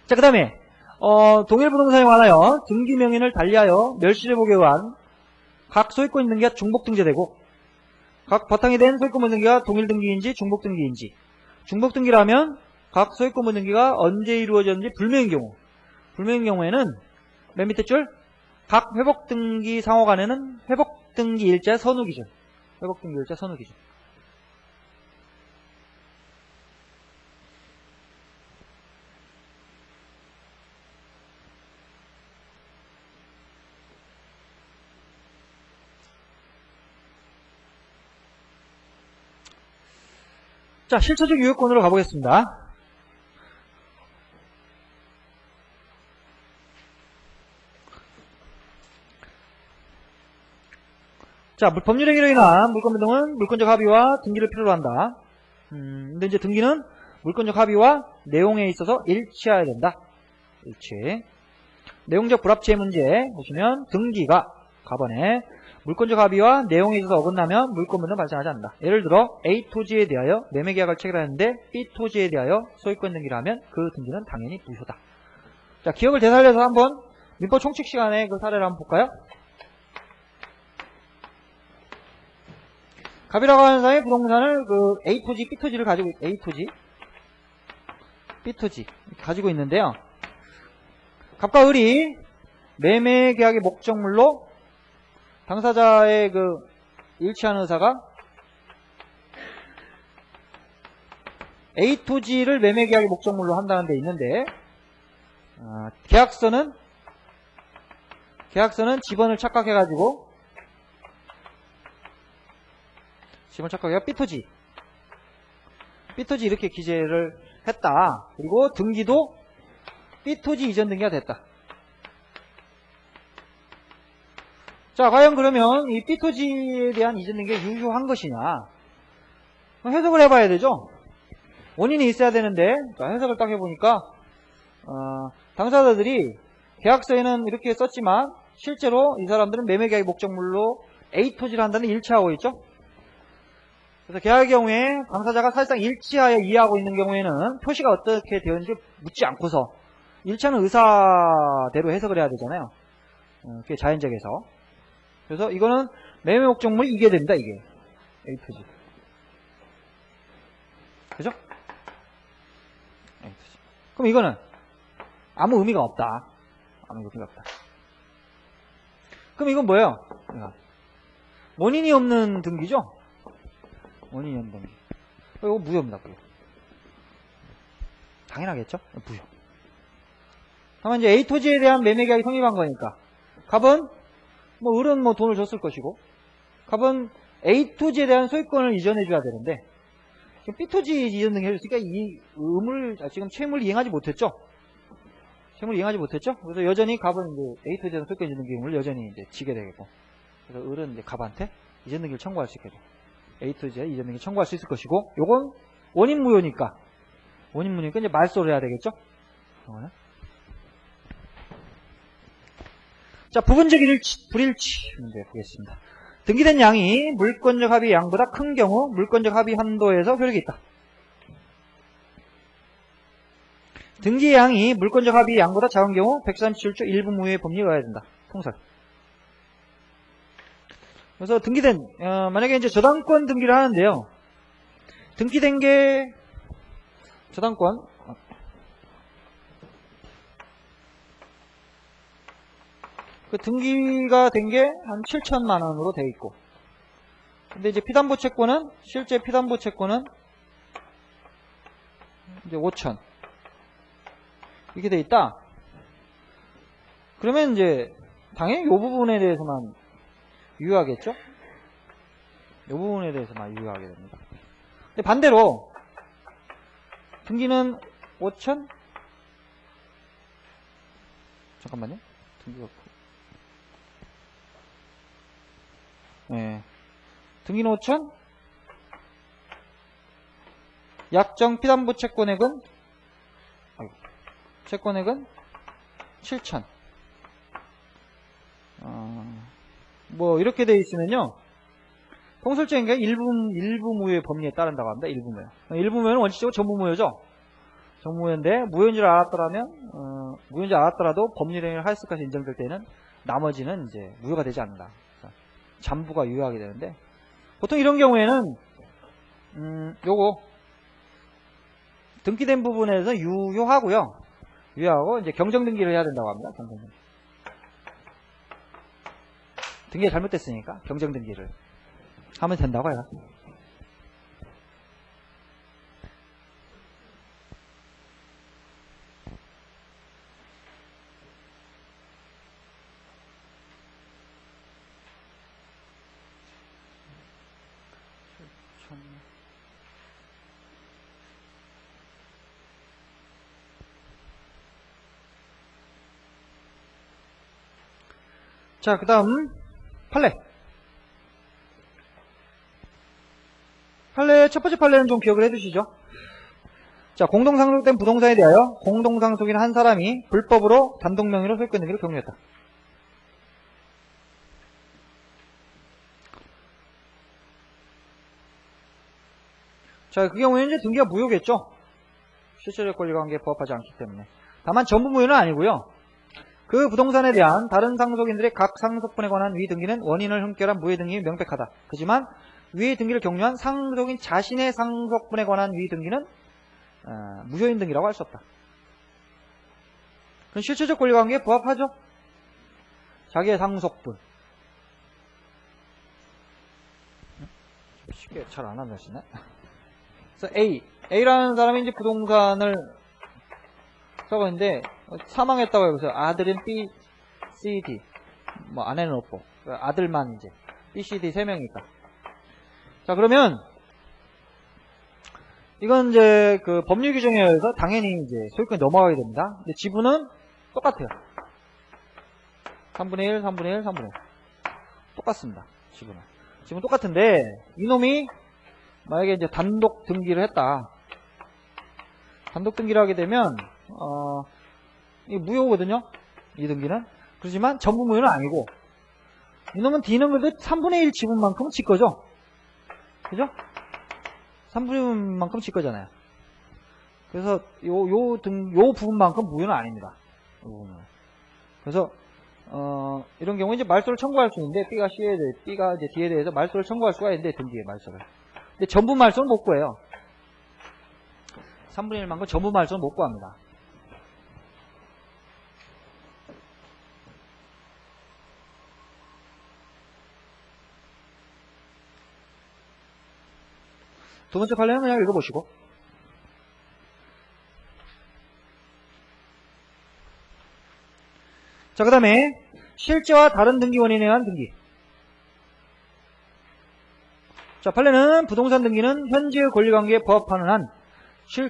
자, 그 다음에 동일 부동산에 관하여 등기 명인을 달리하여 멸실회복에 의한 각 소유권 등기가 중복 등재되고 각 바탕이 된 소유권 등기가 동일 등기인지 중복 등기인지. 중복 등기라면 각 소유권 등기가 언제 이루어졌는지 불명인 경우에는 맨 밑에 줄 각 회복등기 상호간에는 회복등기 일자 선후 기준. 자, 실체적 유효권으로 가보겠습니다. 자, 법률 행위로 인한 물권 변동은 물권적 합의와 등기를 필요로 한다. 근데 이제 등기는 물권적 합의와 내용에 있어서 일치해야 된다. 일치. 내용적 불합치의 문제 보시면 등기가 가번에 물권적 합의와 내용에 있어서 어긋나면 물권 변동 발생하지 않는다. 예를 들어 A 토지에 대하여 매매계약을 체결하는데 B 토지에 대하여 소유권 등기를 하면 그 등기는 당연히 무효다. 자, 기억을 되살려서 한번 민법 총칙 시간에 그 사례를 한번 볼까요? 갑이라고 하는 사람이 부동산을 그 A 토지, B 토지를 가지고 A 토지, B 토지 가지고 있는데요. 갑과 을이 매매 계약의 목적물로 당사자의 그 일치하는 의사가 A 토지를 매매 계약의 목적물로 한다는 데 있는데 계약서는 지번을 착각해 가지고 지문 착각이가 B토지 이렇게 기재를 했다. 그리고 등기도 B토지 이전 등기가 됐다. 자, 과연 그러면 이 B토지에 대한 이전 등기가 유효한 것이냐? 해석을 해봐야 되죠? 원인이 있어야 되는데, 자, 해석을 딱 해보니까, 당사자들이 계약서에는 이렇게 썼지만, 실제로 이 사람들은 매매계약 목적물로 A토지를 한다는 일치하고 있죠? 그래서 계약의 경우에 당사자가 사실상 일치하여 이해하고 있는 경우에는 표시가 어떻게 되었는지 묻지 않고서 일치하는 의사대로 해석을 해야 되잖아요. 그게 자연적에서. 그래서 이거는 매매 목적물이 이게 됩니다. 이게 A토지. 그죠? A토지. 그럼 이거는 아무 의미가 없다. 아무 의미가 없다. 그럼 이건 뭐예요? 원인이 없는 등기죠? 원인이 없는 등기. 이거 무효입니다. 무효. 당연하겠죠? 무효. 다만 이제 A토지에 대한 매매계약이 성립한 거니까 갑은 뭐 을은 뭐 돈을 줬을 것이고 갑은 A토지에 대한 소유권을 이전해줘야 되는데 지금 B토지 이전 등기 해줬으니까 이 지금 채무를 이행하지 못했죠? 채무를 이행하지 못했죠? 그래서 여전히 갑은 이제 A토지에 대한 소유권 이전 등기 의무를 여전히 이제 지게 되겠고 그래서 을은 이제 갑한테 이전 등기를 청구할 수 있게 돼. A토지에 이전 등기 청구할 수 있을 것이고 요건 원인 무효니까 이제 말소를 해야 되겠죠? 자, 부분적 불일치 문제 보겠습니다. 등기된 양이 물권적 합의 양보다 큰 경우 물권적 합의 한도에서 효력이 있다. 등기 양이 물권적 합의 양보다 작은 경우 137조 1부 무효의 법리에 의해야 된다. 통설. 그래서 등기된 만약에 이제 저당권 등기를 하는데요. 등기된 게 저당권 그 등기가 된 게 한 7천만 원으로 되어 있고 근데 이제 피담보 채권은 실제 피담보 채권은 이제 5천 이렇게 되어 있다. 그러면 이제 당연히 이 부분에 대해서만 유효하겠죠? 이 부분에 대해서만 유효하게 됩니다. 근데 반대로 등기는 5천 잠깐만요. 등기가 등기는 5천 약정 피담보 채권액은 채권액은 7천 뭐 이렇게 되어 있으면요 통설적인 일부 무효의 법리에 따른다고 합니다. 일부 무효. 일부 무효는 원칙적으로 전부 무효죠. 전부 무효인데 무효인 줄 알았더라도 법률 행위를 하였을 것이 인정될 때는 나머지는 이제 무효가 되지 않는다. 잠부가 유효하게 되는데 보통 이런 경우에는 요거 등기된 부분에서 유효하고요. 유효하고 이제 경정 등기를 해야 된다고 합니다. 경정 등기. 등기가 잘못됐으니까 경정 등기를 하면 된다고 해요. 자, 그 다음 판례. 첫 번째 판례는 좀 기억을 해두시죠. 자, 공동상속된 부동산에 대하여 공동상속인 한 사람이 불법으로 단독명의로 소유권 등기를 경유했다. 자, 그 경우에는 이제 등기가 무효겠죠. 실체적 권리관계에 부합하지 않기 때문에. 다만 전부 무효는 아니고요. 그 부동산에 대한 다른 상속인들의 각 상속분에 관한 위 등기는 원인을 흠결한 무효 등기 명백하다. 하지만 위의 등기를 경유한 상속인 자신의 상속분에 관한 위 등기는 무효인 등기라고 할 수 없다. 그럼 실체적 권리관계에 부합하죠. 자기의 상속분. 쉽게 잘 안 하시네. 그래서 A라는 사람이 이제 부동산을 써고 있는데 사망했다고 해서 아들은 B, C, D 뭐 아내는 없고 아들만 이제 B, C, D 3명이니까 자, 그러면 이건 이제 그 법률 규정에 의해서 당연히 이제 소유권이 넘어가게 됩니다. 근데 지분은 똑같아요. 3분의 1, 3분의 1, 3분의 1. 똑같습니다. 지분은 똑같은데 이놈이 만약에 이제 단독 등기를 했다. 단독 등기를 하게 되면 이게 무효거든요. 이 등기는. 그렇지만 전부 무효는 아니고 이놈은 D는 그래도 3분의 1 지분만큼은 질 거죠. 그죠? 3분의 1만큼 질 거잖아요. 그래서 요 부분만큼 무효는 아닙니다. 요 부분은. 그래서 이런 경우에 이제 말소를 청구할 수 있는데 B가 이제 D에 대해서 말소를 청구할 수가 있는데 등기에 말소를. 근데 전부 말소는 못 구해요. 3분의 1만큼 전부 말소는 못 구합니다. 두 번째 판례는 그냥 읽어보시고. 자, 그 다음에 실제와 다른 등기 원인에 의한 등기. 자, 판례는 부동산 등기는 현재의 권리관계에 부합하는 한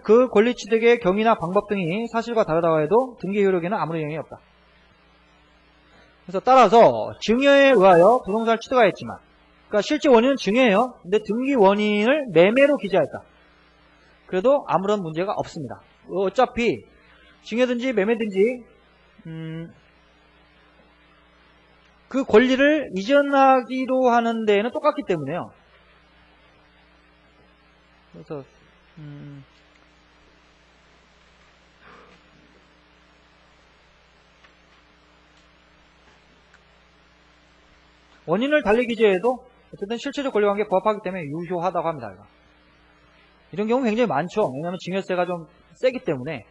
그 권리 취득의 경위나 방법 등이 사실과 다르다고 해도 등기 효력에는 아무런 영향이 없다. 그래서 따라서 증여에 의하여 부동산을 취득하였지만, 그러니까 실제 원인은 증여예요. 근데 등기 원인을 매매로 기재했다. 그래도 아무런 문제가 없습니다. 어차피 증여든지 매매든지 그 권리를 이전하기로 하는 데에는 똑같기 때문에요. 그래서 원인을 달리 기재해도 어쨌든 실체적 권리관계에 부합하기 때문에 유효하다고 합니다. 이런 경우 굉장히 많죠. 왜냐하면 증여세가 좀 세기 때문에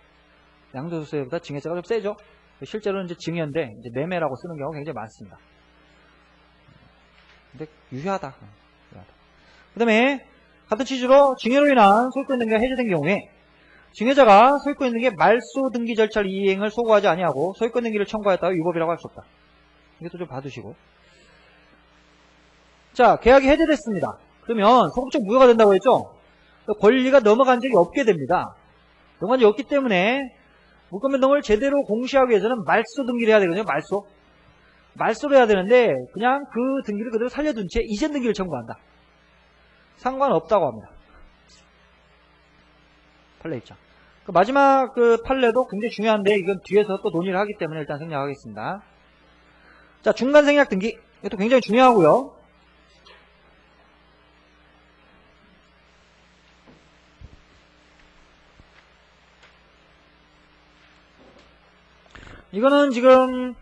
양도소득세보다 증여세가 좀 세죠. 실제로는 이제 증여인데 이제 매매라고 쓰는 경우가 굉장히 많습니다. 근데 유효하다. 그 다음에 같은 취지로 증여로 인한 소유권 등기가 해제된 경우에 증여자가 소유권 등기의 말소 등기 절차 이행을 소구하지 아니하고 소유권 등기를 청구하였다가 위법이라고 할 수 없다. 이것도 좀 봐두시고. 자, 계약이 해제됐습니다. 그러면 소급적 무효가 된다고 했죠? 권리가 넘어간 적이 없게 됩니다. 넘어간 적이 없기 때문에 물권 변동을 제대로 공시하기 위해서는 말소 등기를 해야 되거든요. 말소를 해야 되는데 그냥 그 등기를 그대로 살려둔 채 이전 등기를 청구한다. 상관없다고 합니다. 판례 입장. 그 마지막 그 판례도 굉장히 중요한데 이건 뒤에서 또 논의를 하기 때문에 일단 생략하겠습니다. 자, 중간 생략 등기. 이것도 굉장히 중요하고요. 이거는 지금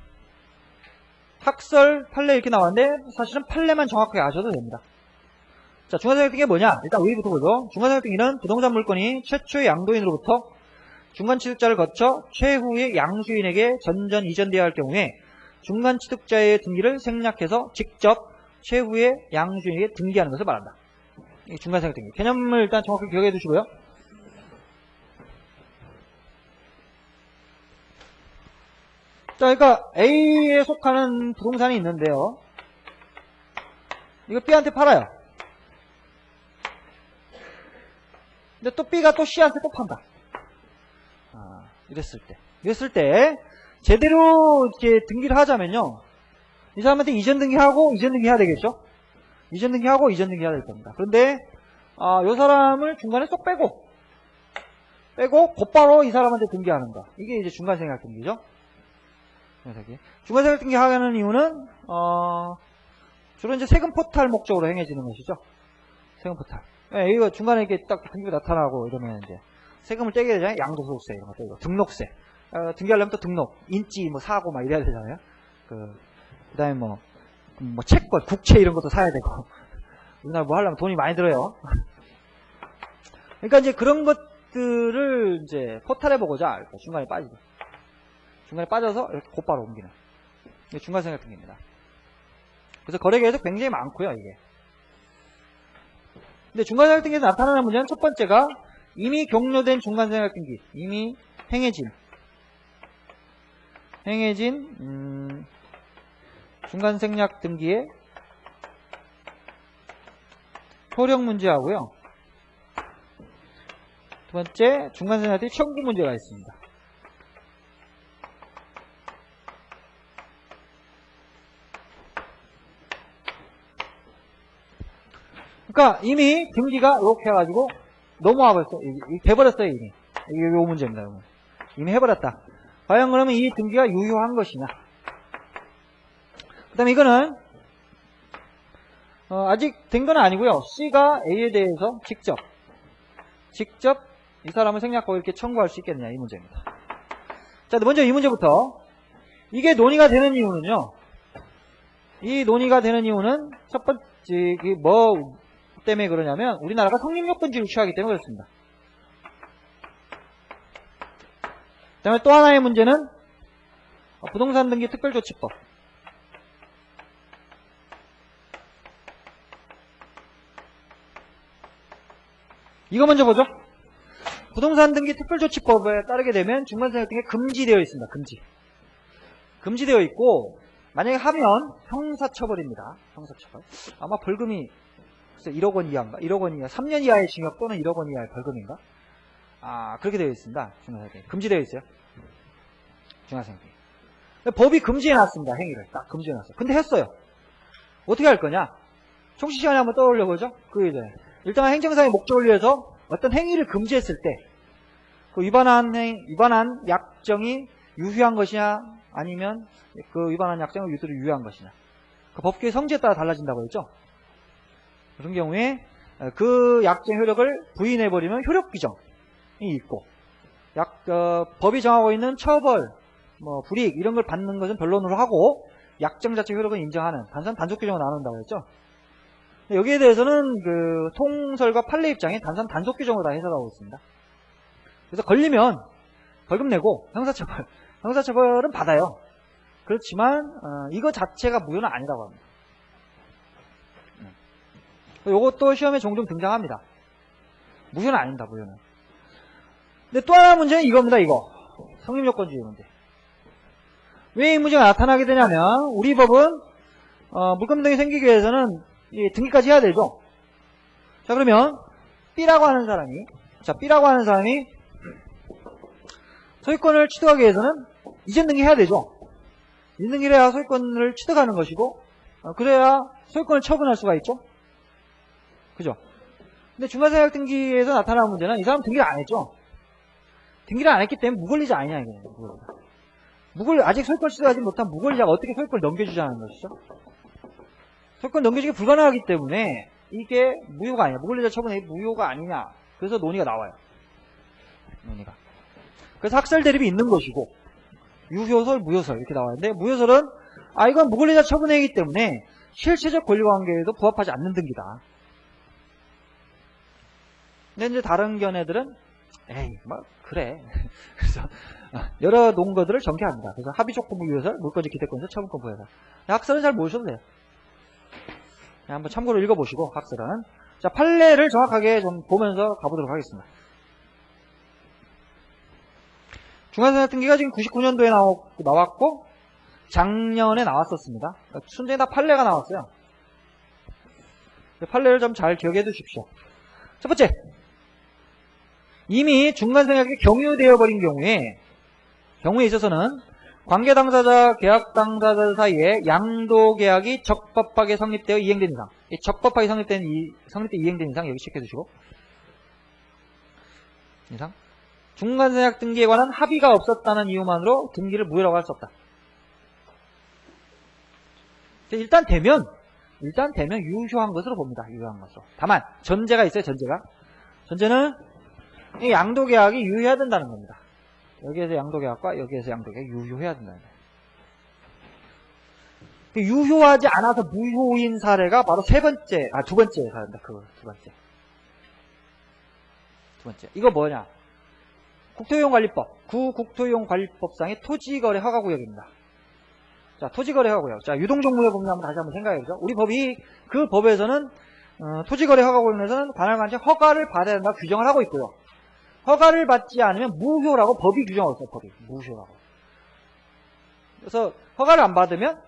학설 판례 이렇게 나왔는데 사실은 판례만 정확하게 아셔도 됩니다. 자, 중간생략 등기가 뭐냐? 일단 의의부터 보죠. 중간생략 등기는 부동산 물건이 최초의 양도인으로부터 중간취득자를 거쳐 최후의 양수인에게 전전 이전되어야 할 경우에 중간취득자의 등기를 생략해서 직접 최후의 양수인에게 등기하는 것을 말한다. 이게 중간생략 등기. 개념을 일단 정확하게 기억해 두시고요. 자, 그러니까 A에 속하는 부동산이 있는데요. 이거 B한테 팔아요. 근데 또 B가 또 C한테 또 판다. 이랬을 때 제대로 이제 등기를 하자면요. 이 사람한테 이전 등기하고 이전 등기 해야 되겠죠? 이전 등기하고 이전 등기 해야 될 겁니다. 그런데 이 사람을 중간에 쏙 빼고 곧바로 이 사람한테 등기하는 거. 이게 이제 중간생략 등기죠. 중간생략 등기 하는 이유는 주로 이제 세금 포탈 목적으로 행해지는 것이죠. 세금 포탈. 네, 이거 중간에 이렇게 딱 등기가 나타나고 이러면 이제 세금을 떼게 되잖아요. 양도소득세 이런 것도, 등록세. 등기하려면 또 등록, 인지 뭐 사고 막 이래야 되잖아요. 그다음에 뭐 채권, 국채 이런 것도 사야 되고. 우리나라 뭐 하려면 돈이 많이 들어요. 그러니까 이제 그런 것들을 이제 포탈해 보고자 이렇게 중간에 빠져서 이렇게 곧바로 옮기는. 이게 중간생략 등기입니다. 그래서 거래계에서 굉장히 많고요, 이게. 근데 중간생략 등기에서 나타나는 문제는 첫 번째가 이미 격려된 중간생략 등기, 이미 행해진 중간생략 등기의 효력 문제하고요. 두 번째, 중간생략들이 청구 문제가 있습니다. 그러니까 이미 등기가 이렇게 해가지고 넘어와 버렸어. 돼버렸어요, 이미. 이게 요 문제입니다. 요거. 이미 해버렸다. 과연 그러면 이 등기가 유효한 것이냐. 그 다음에 이거는 아직 된 건 아니고요. C가 A에 대해서 직접 이 사람을 생략하고 이렇게 청구할 수 있겠느냐, 이 문제입니다. 자, 먼저 이 문제부터. 이게 논의가 되는 이유는요. 이 논의가 되는 이유는 첫 번째, 뭐 때문에 그러냐면 우리나라가 성립요건주의를 취하기 때문에 그렇습니다. 그 다음에 또 하나의 문제는 부동산 등기 특별조치법. 이거 먼저 보죠. 부동산 등기 특별조치법에 따르게 되면 중간생략 등이 금지되어 있습니다. 금지되어 있고, 만약에 하면 형사처벌입니다. 형사처벌. 아마 벌금이 1억 원 이하인가? 1억 원 이하, 3년 이하의 징역 또는 1억 원 이하의 벌금인가? 그렇게 되어 있습니다. 중간생략 등이. 금지되어 있어요. 중간생략 등이. 법이 금지해놨습니다. 행위를. 딱 금지해놨어요. 근데 했어요. 어떻게 할 거냐? 총시 시간에 한번 떠올려보죠. 일단 행정상의 목적을 위해서 어떤 행위를 금지했을 때, 그 위반한 약정이 유효한 것이냐, 아니면 그 위반한 약정을 유도로 유효한 것이냐. 그 법규의 성질에 따라 달라진다고 했죠. 그런 경우에 그 약정 효력을 부인해버리면 효력 규정이 있고, 법이 정하고 있는 처벌, 불이익 이런 걸 받는 것은 변론으로 하고, 약정 자체 효력은 인정하는 단속 규정을 나눈다고 했죠. 여기에 대해서는 그 통설과 판례 입장에 단속 규정으로 다 해석하고 있습니다. 그래서 걸리면 벌금 내고 형사처벌은 받아요. 그렇지만 이거 자체가 무효는 아니라고 합니다. 이것도 시험에 종종 등장합니다. 무효는 아닙니다. 무효는. 근데 또 하나 문제는 이겁니다. 이거 성립요건주의 문제. 왜 이 문제가 나타나게 되냐면 우리 법은 물권 등이 생기기 위해서는 등기까지 해야 되죠. 자, 그러면 B라고 하는 사람이 소유권을 취득하기 위해서는 이전 등기해야 되죠. 이전 등기를 해야 소유권을 취득하는 것이고, 그래야 소유권을 처분할 수가 있죠. 그죠? 근데 중간생략 등기에서 나타나는 문제는 이 사람 등기를 안 했죠. 등기를 안 했기 때문에 무권리자 아니냐, 이게. 아직 소유권 취득하지 못한 무권리자가 어떻게 소유권을 넘겨주자는 것이죠. 소유권 넘겨주기 불가능하기 때문에 이게 무효가 아니냐, 무권리자 처분이 무효가 아니냐. 그래서 논의가 나와요. 그래서 학설 대립이 있는 것이고, 유효설, 무효설 이렇게 나와는데, 무효설은 이건 무권리자 처분이기 때문에 실체적 권리관계에도 부합하지 않는 등기다. 근데 이제 다른 견해들은 그래. 그래서 여러 논거들을 전개합니다. 그래서 합의조건 무효설, 물권적 기대권에서 처분권 부여설. 학설은 잘 모르셔도 돼요. 한번 참고로 읽어보시고, 학설은. 자, 판례를 정확하게 좀 보면서 가보도록 하겠습니다. 중간생략 등기가 지금 99년도에 나왔고, 작년에 나왔었습니다. 순전히 다 판례가 나왔어요. 판례를 좀 잘 기억해 두십시오. 첫 번째, 이미 중간생략이 경유되어 버린 경우에 있어서는 관계 당사자, 계약 당사자 사이에 양도 계약이 적법하게 성립되어 이행된 이상, 적법하게 성립돼 이행된 이상 여기 체크해 두시고, 이상 중간생략 등기에 관한 합의가 없었다는 이유만으로 등기를 무효라고 할 수 없다. 일단 되면 유효한 것으로 봅니다. 유효한 것으로. 다만 전제가 있어요. 전제는 이 양도계약이 유효해야 된다는 겁니다. 여기에서 양도계약과 여기에서 양도계약이 유효해야 된다는 거예요. 유효하지 않아서 무효인 사례가 바로 두 번째 사례입니다. 두 번째. 이거 뭐냐? 국토이용관리법, 국토이용관리법상의 토지거래 허가구역입니다. 자, 토지거래 허가구역. 자, 유동종목의 법률 다시 한번 생각해보죠. 우리 법이 그 법에서는 토지거래 허가구역에서는 관할관청 허가를 받아야 된다고 규정을 하고 있고요. 허가를 받지 않으면 무효라고 법이 규정하고 있어요. 법이 무효라고. 그래서 허가를 안 받으면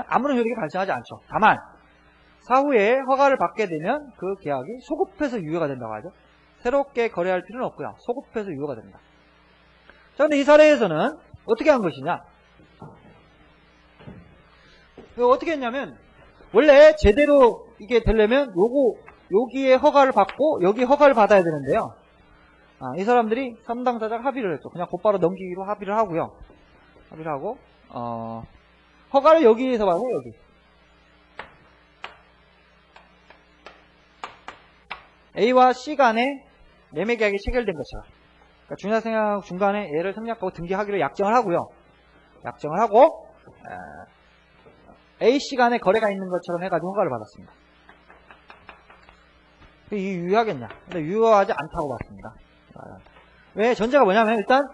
아무런 효력이 발생하지 않죠. 다만 사후에 허가를 받게 되면 그 계약이 소급해서 유효가 된다고 하죠. 새롭게 거래할 필요는 없고요. 소급해서 유효가 됩니다. 자, 근데 이 사례에서는 어떻게 한 것이냐? 어떻게 했냐면, 원래 제대로 이게 되려면 여기에 허가를 받고 여기 허가를 받아야 되는데요. 이 사람들이 3당사자가 합의를 했죠. 그냥 곧바로 넘기기로 합의를 하고요. 합의를 하고, 허가를 여기에서 받아요, 여기. A와 C 간에 매매 계약이 체결된 것처럼. 그러니까 중간생략 중간에 얘를 생략하고 등기하기로 약정을 하고요. 약정을 하고, A, C 간에 거래가 있는 것처럼 해가지고 허가를 받았습니다. 이게 유효하겠냐? 근데 유효하지 않다고 봤습니다. 왜? 전제가 뭐냐면 일단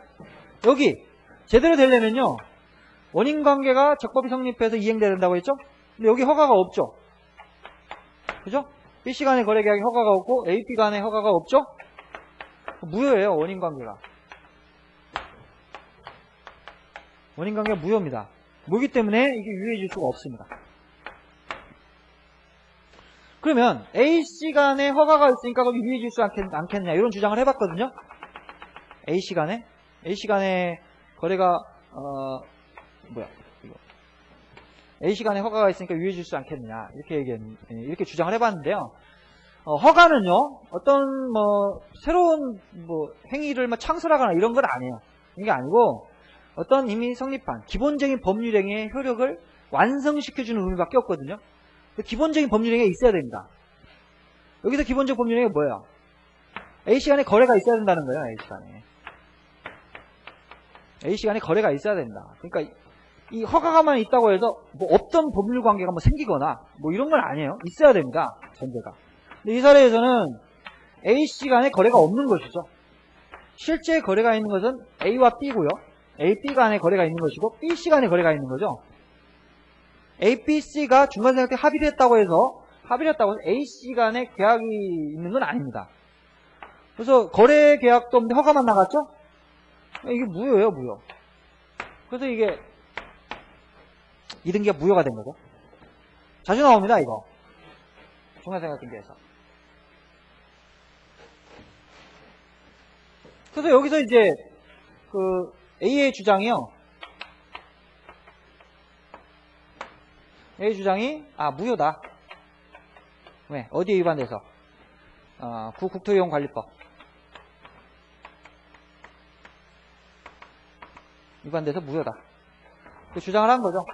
여기 제대로 되려면요. 원인관계가 적법히 성립해서 이행돼야 된다고 했죠? 근데 여기 허가가 없죠? 그죠? B씨 간의 거래계약에 허가가 없고 AP 간에 허가가 없죠? 무효예요. 원인관계가. 원인관계가 무효입니다. 무효이기 때문에 이게 유효해질 수가 없습니다. 그러면 A씨 간에 허가가 있으니까 그럼 유효해질 수 않겠느냐 이런 주장을 해봤거든요. A씨 간에 거래가 A씨 간에 허가가 있으니까 유효해질 수 않겠느냐 이렇게 주장을 해봤는데요. 허가는요 어떤 새로운 행위를 창설하거나 이런 건 아니에요. 이게 아니고 어떤 이미 성립한 기본적인 법률행위의 효력을 완성시켜주는 의미밖에 없거든요. 기본적인 법률행위가 있어야 됩니다. 여기서 기본적 법률행위가 뭐예요? A씨 간에 거래가 있어야 된다는 거예요. A씨 간에 거래가 있어야 된다. 그러니까 이 허가가만 있다고 해서 없던 법률 관계가 생기거나 이런 건 아니에요. 있어야 됩니다. 전제가. 근데 이 사례에서는 A씨 간에 거래가 없는 것이죠. 실제 거래가 있는 것은 A와 B고요. A, B 간에 거래가 있는 것이고 B씨 간에 거래가 있는 거죠. A, B, C가 중간생략 때 합의를 했다고 해서 A씨 간에 계약이 있는 건 아닙니다. 그래서 거래 계약도 없는데 허가만 나갔죠? 이게 무효예요, 무효. 그래서 이게 이등기가 무효가 된 거죠. 자주 나옵니다, 이거. 중간생략 등기에서. 그래서 여기서 이제 A의 주장이요. A의 주장이 무효다. 왜? 어디에 위반돼서? 국토이용관리법 위반돼서 무효다. 주장을 한 거죠.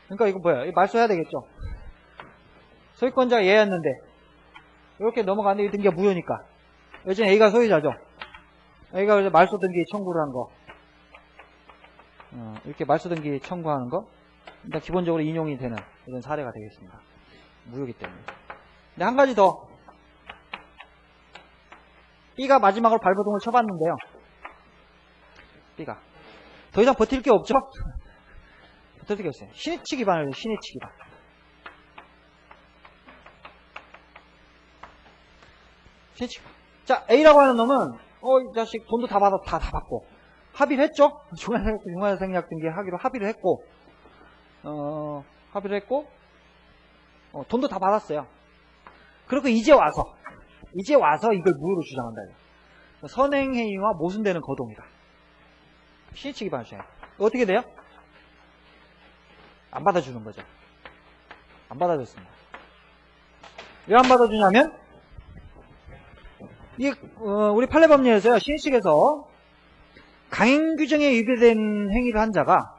그러니까 이거 뭐야? 말소해야 되겠죠. 소유권자가 얘였는데 이렇게 넘어가는데 이 등기가 무효니까 여전히 A가 소유자죠. A가 그래서 말소 등기 청구를 한 거. 이렇게 말소 등기 청구하는 거. 일단 기본적으로 인용이 되는 이런 사례가 되겠습니다. 무효이기 때문에. 근데 한 가지 더. B가 마지막으로 발버둥을 쳐봤는데요. B가 더 이상 버틸 게 없죠? 버틸 게 없어요. 신의치 기반을 해요. 신의치 기반. 신의치 기반. 자, A라고 하는 놈은 이 자식 돈도 다 받고 합의를 했죠? 중간생략 등기 하기로 합의를 했고 돈도 다 받았어요. 그리고 이제 와서 이걸 무효로 주장한다. 선행행위와 모순되는 거동이다. 신의치 기반 주장. 어떻게 돼요? 안 받아주는 거죠. 안 받아줬습니다. 왜 안 받아주냐면 우리 판례법률에서요. 신의칙에서 강행규정에 위배된 행위를 한 자가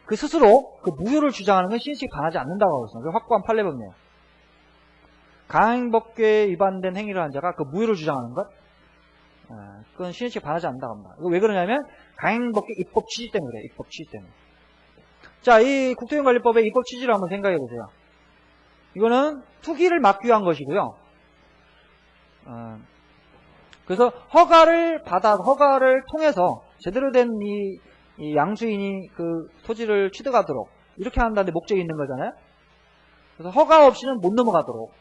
그 스스로 무효를 주장하는 건 신의칙 반하지 않는다고 하고 있습니다. 확고한 판례법률. 강행법규에 위반된 행위를 한 자가 그 무효를 주장하는 것, 그건 신의칙 반하지 않는다고 합니다. 이거 왜 그러냐면 강행법규 입법 취지 때문에 그래요. 입법 취지 때문에. 자, 이 국토이용관리법의 입법 취지를 한번 생각해 보세요. 이거는 투기를 막기 위한 것이고요. 그래서 허가를 통해서 제대로 된 이 양수인이 그 토지를 취득하도록 이렇게 한다는데 목적이 있는 거잖아요. 그래서 허가 없이는 못 넘어가도록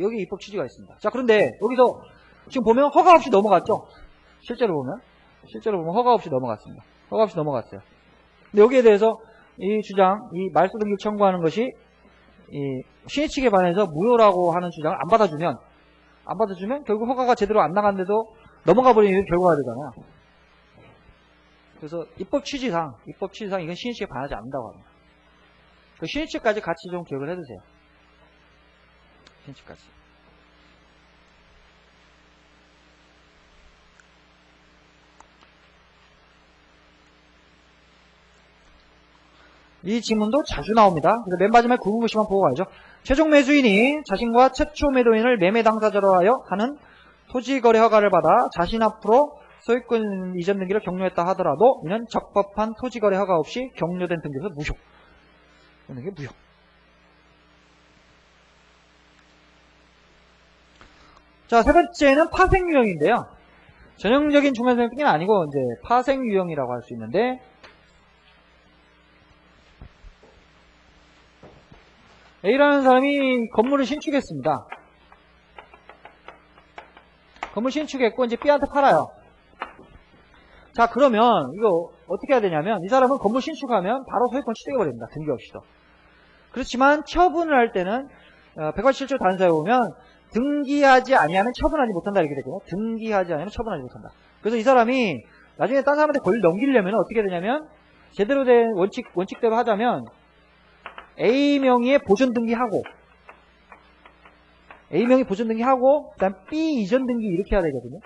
여기 입법 취지가 있습니다. 자, 그런데 여기서 지금 보면 허가 없이 넘어갔죠. 실제로 보면 허가 없이 넘어갔습니다. 허가 없이 넘어갔어요. 근데 여기에 대해서 이 주장, 이 말소 등기 청구하는 것이 이 신의 측에 반해서 무효라고 하는 주장을 안 받아주면 결국 허가가 제대로 안 나갔는데도 넘어가 버리는 결과가 되잖아요. 그래서 입법 취지상 이건 신의 측에 반하지 않는다고 합니다. 그 신의 측까지 같이 좀 기억을 해두세요. 신의 측까지. 이 지문도 자주 나옵니다. 그래서 맨 마지막에 구분부시만 보고 가야죠. 최종 매수인이 자신과 최초 매도인을 매매 당사자로 하여 하는 토지거래 허가를 받아 자신 앞으로 소유권 이전 등기를 격려했다 하더라도 이는 적법한 토지거래 허가 없이 격려된 등기에서 무효. 이게 무효. 자, 세 번째는 파생 유형인데요. 전형적인 중간생 등기는 아니고 이제 파생 유형이라고 할 수 있는데, A라는 사람이 건물을 신축했습니다. 건물 신축했고 이제 B한테 팔아요. 자, 그러면 이거 어떻게 해야 되냐면 이 사람은 건물 신축하면 바로 소유권 취득해버립니다. 등기 없이도. 그렇지만 처분을 할 때는 187조 단서에 보면 등기하지 아니하면 처분하지 못한다 이렇게 되거든요. 등기하지 아니하면 처분하지 못한다. 그래서 이 사람이 나중에 딴 사람한테 권리를 넘기려면 어떻게 되냐면 제대로 된 원칙대로 하자면 A 명의의 보존 등기하고 그다음 B 이전 등기 이렇게 해야 되거든요.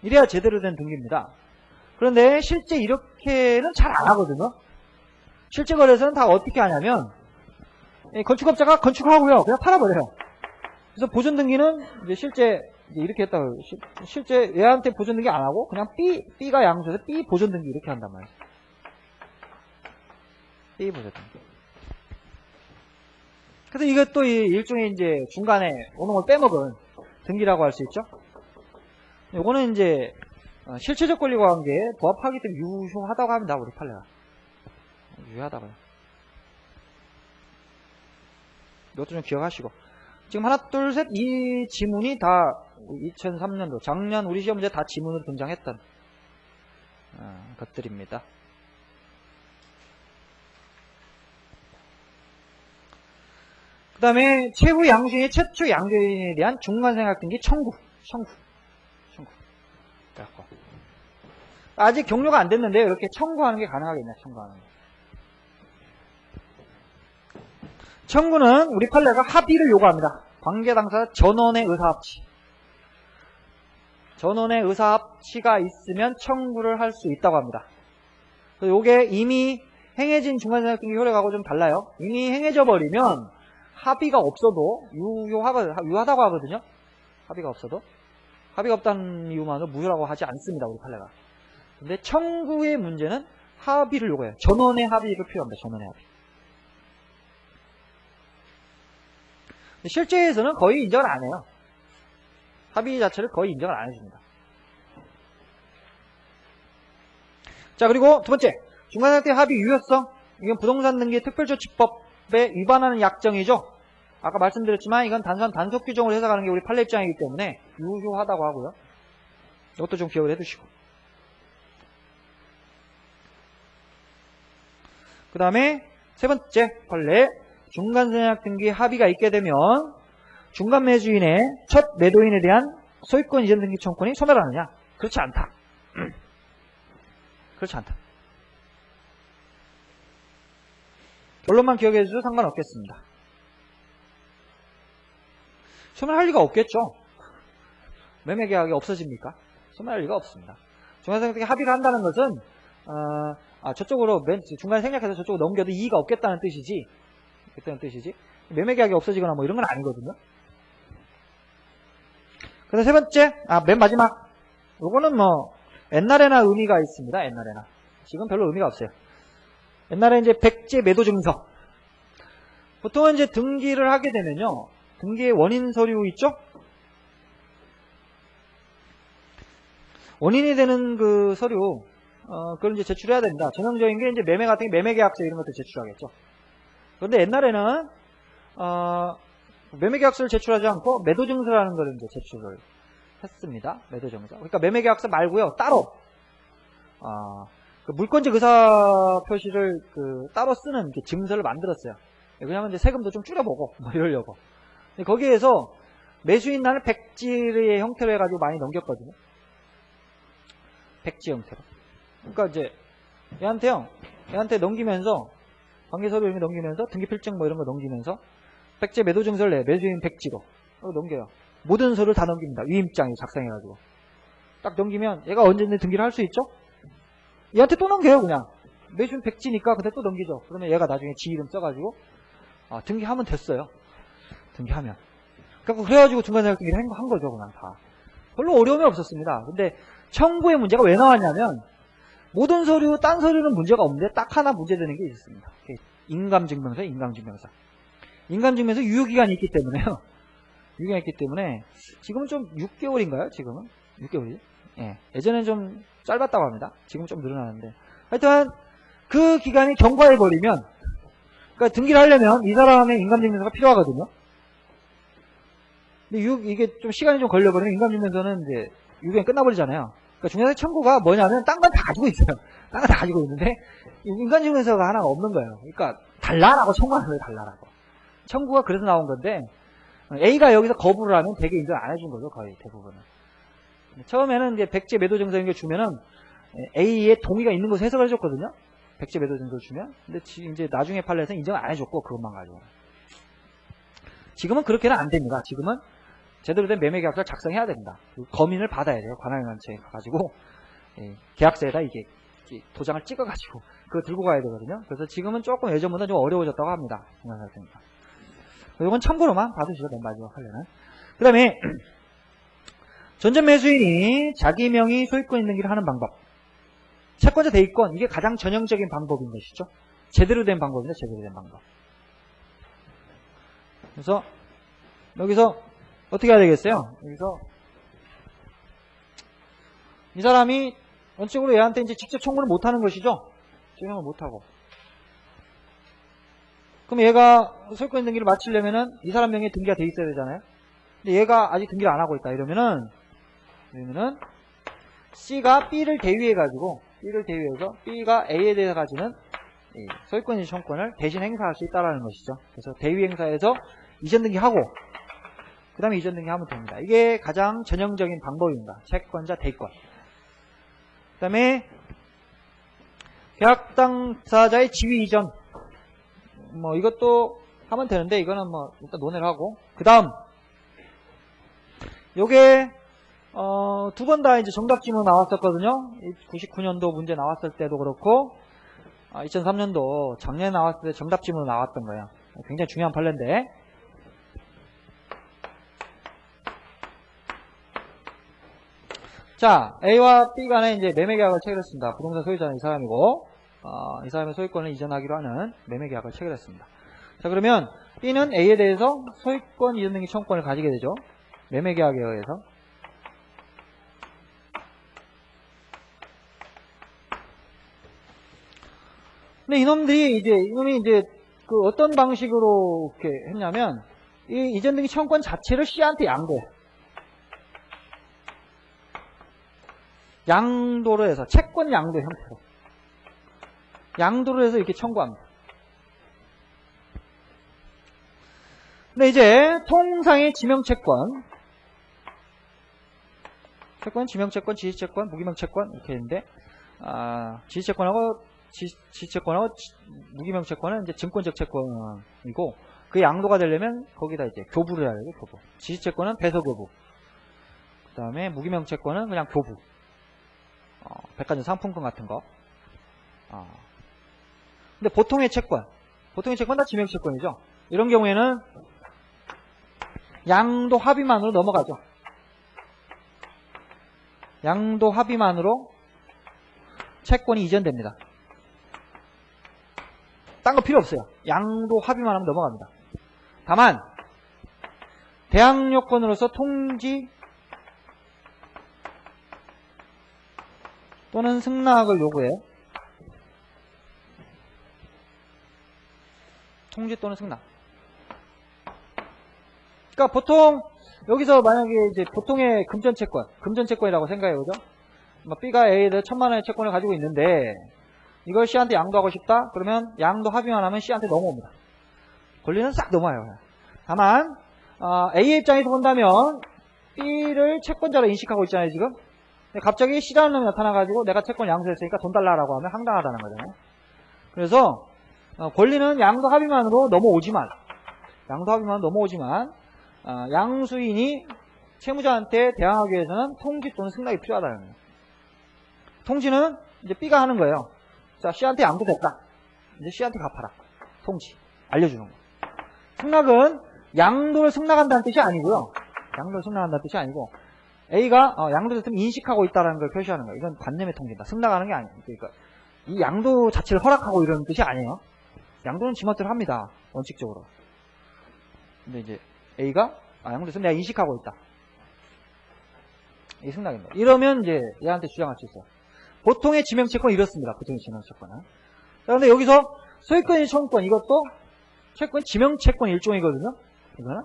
이래야 제대로 된 등기입니다. 그런데 실제 이렇게는 잘 안 하거든요. 실제 거래에서는 다 어떻게 하냐면 건축업자가 건축하고요. 그냥 팔아버려요. 그래서 보존 등기는 이제 실제 이렇게 했다고 실제 얘한테 보존 등기 안 하고 그냥 B가 양수해서 B 보존 등기 이렇게 한단 말이에요. B 보존 등기. 그래서 이것도 일종의 이제 중간에 오는 걸 빼먹은 등기라고 할 수 있죠. 요거는 이제 실체적 권리과 관계에 부합하기 때문에 유효하다고 합니다. 우리 판례가. 유효하다고요. 이것도 좀 기억하시고. 지금 하나, 둘, 셋, 이 지문이 다 2003년도, 작년 우리 시험 문제 다 지문으로 등장했던 것들입니다. 그 다음에 최후 양수인의 최초 양조인에 대한 중간생각 등기 청구. 아직 격려가 안 됐는데 이렇게 청구하는 게 가능하겠냐, 청구하는 게. 청구는 우리 판례가 합의를 요구합니다. 관계당사자 전원의 의사합치. 전원의 의사합치가 있으면 청구를 할 수 있다고 합니다. 요게 이미 행해진 중간생각등기 효력하고 좀 달라요. 이미 행해져 버리면 합의가 없어도 유효하다고 하거든요. 합의가 없어도. 합의가 없다는 이유만으로 무효라고 하지 않습니다. 우리 판례가. 근데 청구의 문제는 합의를 요구해요. 전원의 합의를 필요합니다. 전원의 합의. 실제에서는 거의 인정을 안 해요. 합의 자체를 거의 인정을 안 해줍니다. 자, 그리고 두 번째, 중간상태 합의 유효성. 이건 부동산 등기 특별조치법에 위반하는 약정이죠. 아까 말씀드렸지만 이건 단순한 단속 규정으로 해석하는 게 우리 판례 입장이기 때문에 유효하다고 하고요. 이것도 좀 기억을 해두시고. 그 다음에 세 번째 판례, 중간생각 등기 합의가 있게 되면 중간 매주인의 첫 매도인에 대한 소유권 이전 등기 청구권이 소멸하느냐? 그렇지 않다. 그렇지 않다. 결론만 기억해 주셔도 상관없겠습니다. 소멸할 리가 없겠죠. 매매계약이 없어집니까? 소멸할 리가 없습니다. 중간생각 등기 합의를 한다는 것은 저쪽으로 중간에 생략해서 저쪽으로 넘겨도 이의가 없겠다는 뜻이지. 매매계약이 없어지거나 뭐 이런 건 아니거든요. 그래서 세 번째, 맨 마지막. 요거는 뭐 옛날에나 의미가 있습니다. 옛날에나. 지금 별로 의미가 없어요. 옛날에 이제 백제 매도 증서. 보통은 이제 등기를 하게 되면요. 등기의 원인 서류 있죠? 원인이 되는 그 서류, 그걸 이제 제출해야 됩니다. 전형적인 게 이제 매매 같은 게 매매계약서 이런 것들 제출하겠죠. 그런데 옛날에는, 매매계약서를 제출하지 않고 매도증서라는 걸 이제 제출을 했습니다. 매도증서. 그러니까 매매계약서 말고요. 따로, 그 물권적 의사표시를 따로 쓰는 증서를 만들었어요. 왜냐면 이제 세금도 좀 줄여보고 뭐 이러려고. 근데 거기에서 매수인란을 백지의 형태로 해가지고 많이 넘겼거든요. 백지 형태로. 그러니까 이제 얘한테 넘기면서 관계서류 이런 거 넘기면서 등기필증 뭐 이런 거 넘기면서 백지 매도 증서를 내 매수인 백지로 넘겨요. 모든 서류를 다 넘깁니다. 위임장에 작성해가지고 딱 넘기면 얘가 언제든지 등기를 할 수 있죠. 얘한테 또 넘겨요. 그냥 매수인 백지니까 근데 또 넘기죠. 그러면 얘가 나중에 지 이름 써가지고 등기하면 됐어요. 등기하면. 그래가지고 중간자격 등기를 한 거죠. 그냥 다. 별로 어려움이 없었습니다. 근데 청구의 문제가 왜 나왔냐면 모든 서류, 딴 서류는 문제가 없는데 딱 하나 문제되는 게 있습니다. 인감증명서, 인감증명서. 인감증명서 유효기간이 있기 때문에요. 유효기간이 있기 때문에 지금은 좀 6개월인가요? 지금은? 6개월이죠? 예. 예전엔 좀 짧았다고 합니다. 지금은 좀 늘어나는데. 하여튼 그 기간이 경과해버리면 그러니까 등기를 하려면 이 사람의 인감증명서가 필요하거든요. 근데 이게 좀 시간이 좀 걸려버리면 인감증명서는 이제 유효기간 끝나버리잖아요. 그러니까 중간에 청구가 뭐냐면 딴 건 다 가지고 있어요. 딴 건 다 가지고 있는데 인감증명서가 하나가 없는 거예요. 그러니까 달라라고 청구하는 거예요. 달라라고. 청구가 그래서 나온 건데 A가 여기서 거부를 하면 되게 인정 안 해준 거죠. 거의 대부분은. 처음에는 이제 백지 매도 증서 이런 거 주면은 A의 동의가 있는 것을 해석을 해줬거든요. 백지 매도 증서를 주면. 근데 이제 나중에 판례에서는 인정을 안 해줬고 그것만 가지고. 지금은 그렇게는 안 됩니다. 지금은 제대로 된 매매계약서를 작성해야 됩니다. 검인을 받아야 돼요. 관할단체에 가가지고 계약서에다 이게 도장을 찍어가지고 그거 들고 가야 되거든요. 그래서 지금은 조금 예전보다 좀 어려워졌다고 합니다. 이건 참고로만 봐두시죠. 맨 마지막 판례는. 그 다음에 전전 매수인이 자기 명의 소유권 있는 길을 하는 방법. 채권자 대위권, 이게 가장 전형적인 방법인 것이죠. 제대로 된 방법입니다. 제대로 된 방법. 그래서 여기서 어떻게 해야 되겠어요? 여기서 이 사람이 원칙으로 얘한테 이제 직접 청구를 못하는 것이죠. 청구를 못하고. 그럼 얘가 소유권 등기를 마치려면은 이 사람 명의에 등기가 돼 있어야 되잖아요. 근데 얘가 아직 등기를 안 하고 있다. 이러면은 C가 B를 대위해가지고 B가 A에 대해서 가지는 소유권 청구권을 대신 행사할 수 있다라는 것이죠. 그래서 대위 행사에서 이전 등기하고 그 다음에 이전 등기하면 됩니다. 이게 가장 전형적인 방법입니다. 채권자 대위권. 그 다음에 계약 당사자의 지위 이전. 뭐 이것도 하면 되는데 이거는 뭐 일단 논의를 하고 그 다음 요게 두 번 다 이제 정답 지문 나왔었거든요. 99년도 문제 나왔을 때도 그렇고 2003년도 작년에 나왔을 때 정답 지문 나왔던 거예요. 굉장히 중요한 판례인데 자, A와 B 간에 이제 매매계약을 체결했습니다. 부동산 소유자는 이 사람이고, 이 사람의 소유권을 이전하기로 하는 매매계약을 체결했습니다. 자, 그러면 B는 A에 대해서 소유권 이전 등기 청구권을 가지게 되죠. 매매계약에 의해서. 근데 이놈이 이제 그 어떤 방식으로 이렇게 했냐면, 이 이전 등기 청구권 자체를 C한테 양도해. 양도를 해서 채권 양도 형태로 양도를 해서 이렇게 청구합니다. 근데 이제 통상의 지명채권 지명채권, 지시채권, 무기명채권 이렇게 있는데 지시채권하고 무기명채권은 이제 증권적 채권이고 그 양도가 되려면 거기다 이제 교부를 해야 되고 교부. 지시채권은 배서교부. 그 다음에 무기명채권은 그냥 교부. 백화점 상품권 같은 거. 근데 보통의 채권 다 지명채권이죠. 이런 경우에는 양도 합의만으로 넘어가죠. 양도 합의만으로 채권이 이전됩니다. 딴 거 필요 없어요. 양도 합의만 하면 넘어갑니다. 다만 대항 요건으로서 통지 또는 승낙을 요구해요. 통지 또는 승낙. 그러니까 보통 여기서 만약에 이제 보통의 금전채권이라고 생각해요, 그죠? B가 A에 대해 1000만 원의 채권을 가지고 있는데 이걸 C한테 양도하고 싶다? 그러면 양도 합의만 하면 C한테 넘어옵니다. 권리는 싹 넘어요. 다만 A의 입장에서 본다면 B를 채권자로 인식하고 있잖아요, 지금. 갑자기 C라는 놈이 나타나가지고 내가 채권 양수했으니까 돈 달라라고 하면 황당하다는 거잖아요. 그래서 권리는 양도 합의만으로 넘어오지만 양수인이 채무자한테 대항하기 위해서는 통지 또는 승낙이 필요하다는 거예요. 통지는 이제 B가 하는 거예요. 자, C한테 양도됐다. 이제 C한테 갚아라. 통지. 알려주는 거. 승낙은 양도를 승낙한다는 뜻이 아니고요. 양도를 승낙한다는 뜻이 아니고 A가 양도됐으면 인식하고 있다는 걸 표시하는 거예요. 이건 관념의 통지다. 승낙하는 게 아니에요. 그러니까 이 양도 자체를 허락하고 이러는 뜻이 아니에요. 양도는 지멋대로 합니다. 원칙적으로. 근데 이제 A가 양도됐으면 내가 인식하고 있다. 이게 승낙입니다. 이러면 이제 얘한테 주장할 수 있어요. 보통의 지명채권은 이렇습니다. 보통의 지명채권은. 그런데 여기서 소유권인 청구권 이것도 채권 지명채권 일종이거든요. 이거는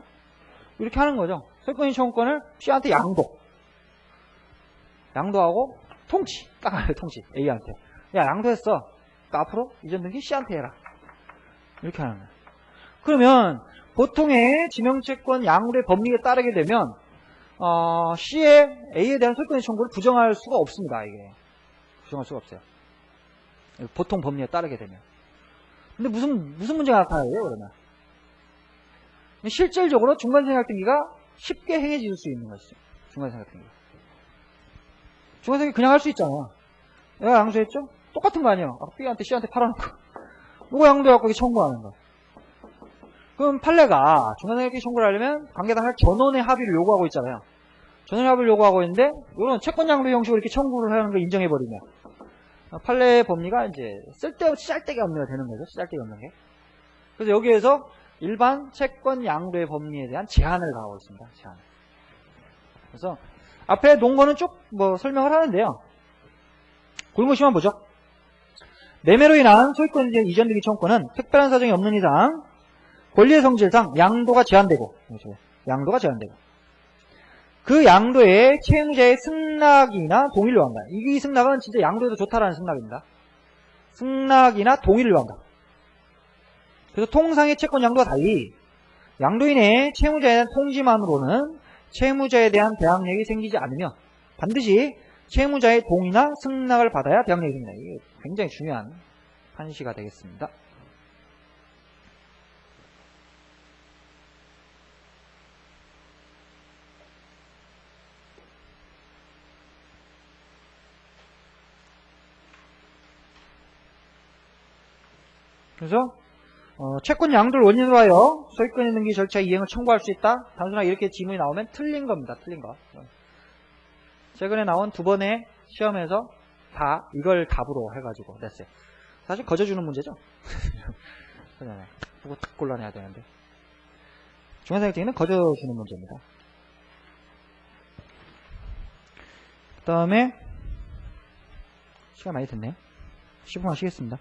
이렇게 하는 거죠. 소유권인 청구권을 C한테 양도하고 통치 딱 알아요. 통치 A한테 야 양도했어. 그러니까 앞으로 이전 등기 C한테 해라. 이렇게 하는 거예요. 그러면 보통의 지명채권 양도의 법리에 따르게 되면 C의 A에 대한 소유권인 청구를 부정할 수가 없습니다. 이게 부정할 수가 없어요. 보통 법리에 따르게 되면. 근데 무슨 문제가 나타나요, 그러면? 실질적으로 중간생각등기가 쉽게 행해질 수 있는 것이죠. 중간생각등기. 중간생각등기 그냥 할 수 있잖아요. 내가 양수했죠? 똑같은 거 아니에요. B한테 C한테 팔아놓고. 누가 양도해갖고 청구하는 거. 그럼 판례가 중간생각등기 청구를 하려면 관계당 전원의 합의를 요구하고 있잖아요. 전원의 합의를 요구하고 있는데 이런 채권 양도 형식으로 이렇게 청구를 하는 걸 인정해버리면 판례의 법리가 이제 쓰잘데기 없는 게 되는 거죠. 쓰잘데기 없는 게. 그래서 여기에서 일반 채권 양도의 법리에 대한 제한을 가하고 있습니다. 제한. 그래서 앞에 놓은 거는 쭉 설명을 하는데요. 골무시만 보죠. 매매로 인한 소유권 이전 등기 청구권은 특별한 사정이 없는 이상 권리의 성질상 양도가 제한되고 그 양도에 채무자의 승낙이나 동의를 요한다. 이 승낙은 진짜 양도에도 좋다라는 승낙입니다. 승낙이나 동의를 요한다. 그래서 통상의 채권 양도와 달리 양도인의 채무자에 대한 통지만으로는 채무자에 대한 대항력이 생기지 않으며 반드시 채무자의 동의나 승낙을 받아야 대항력이 생긴다. 이게 굉장히 중요한 판시가 되겠습니다. 그래서 채권 양도를 원인으로 하여 소유권 등기 절차 이행을 청구할 수 있다. 단순하게 이렇게 지문이 나오면 틀린 겁니다. 틀린 거. 최근에 나온 2번의 시험에서 다 이걸 답으로 해가지고 냈어요. 사실 거저주는 문제죠. 그거 딱 골라내야 되는데. 중간생각등기는 거저주는 문제입니다. 그 다음에 시간 많이 됐네요. 10분만 쉬겠습니다.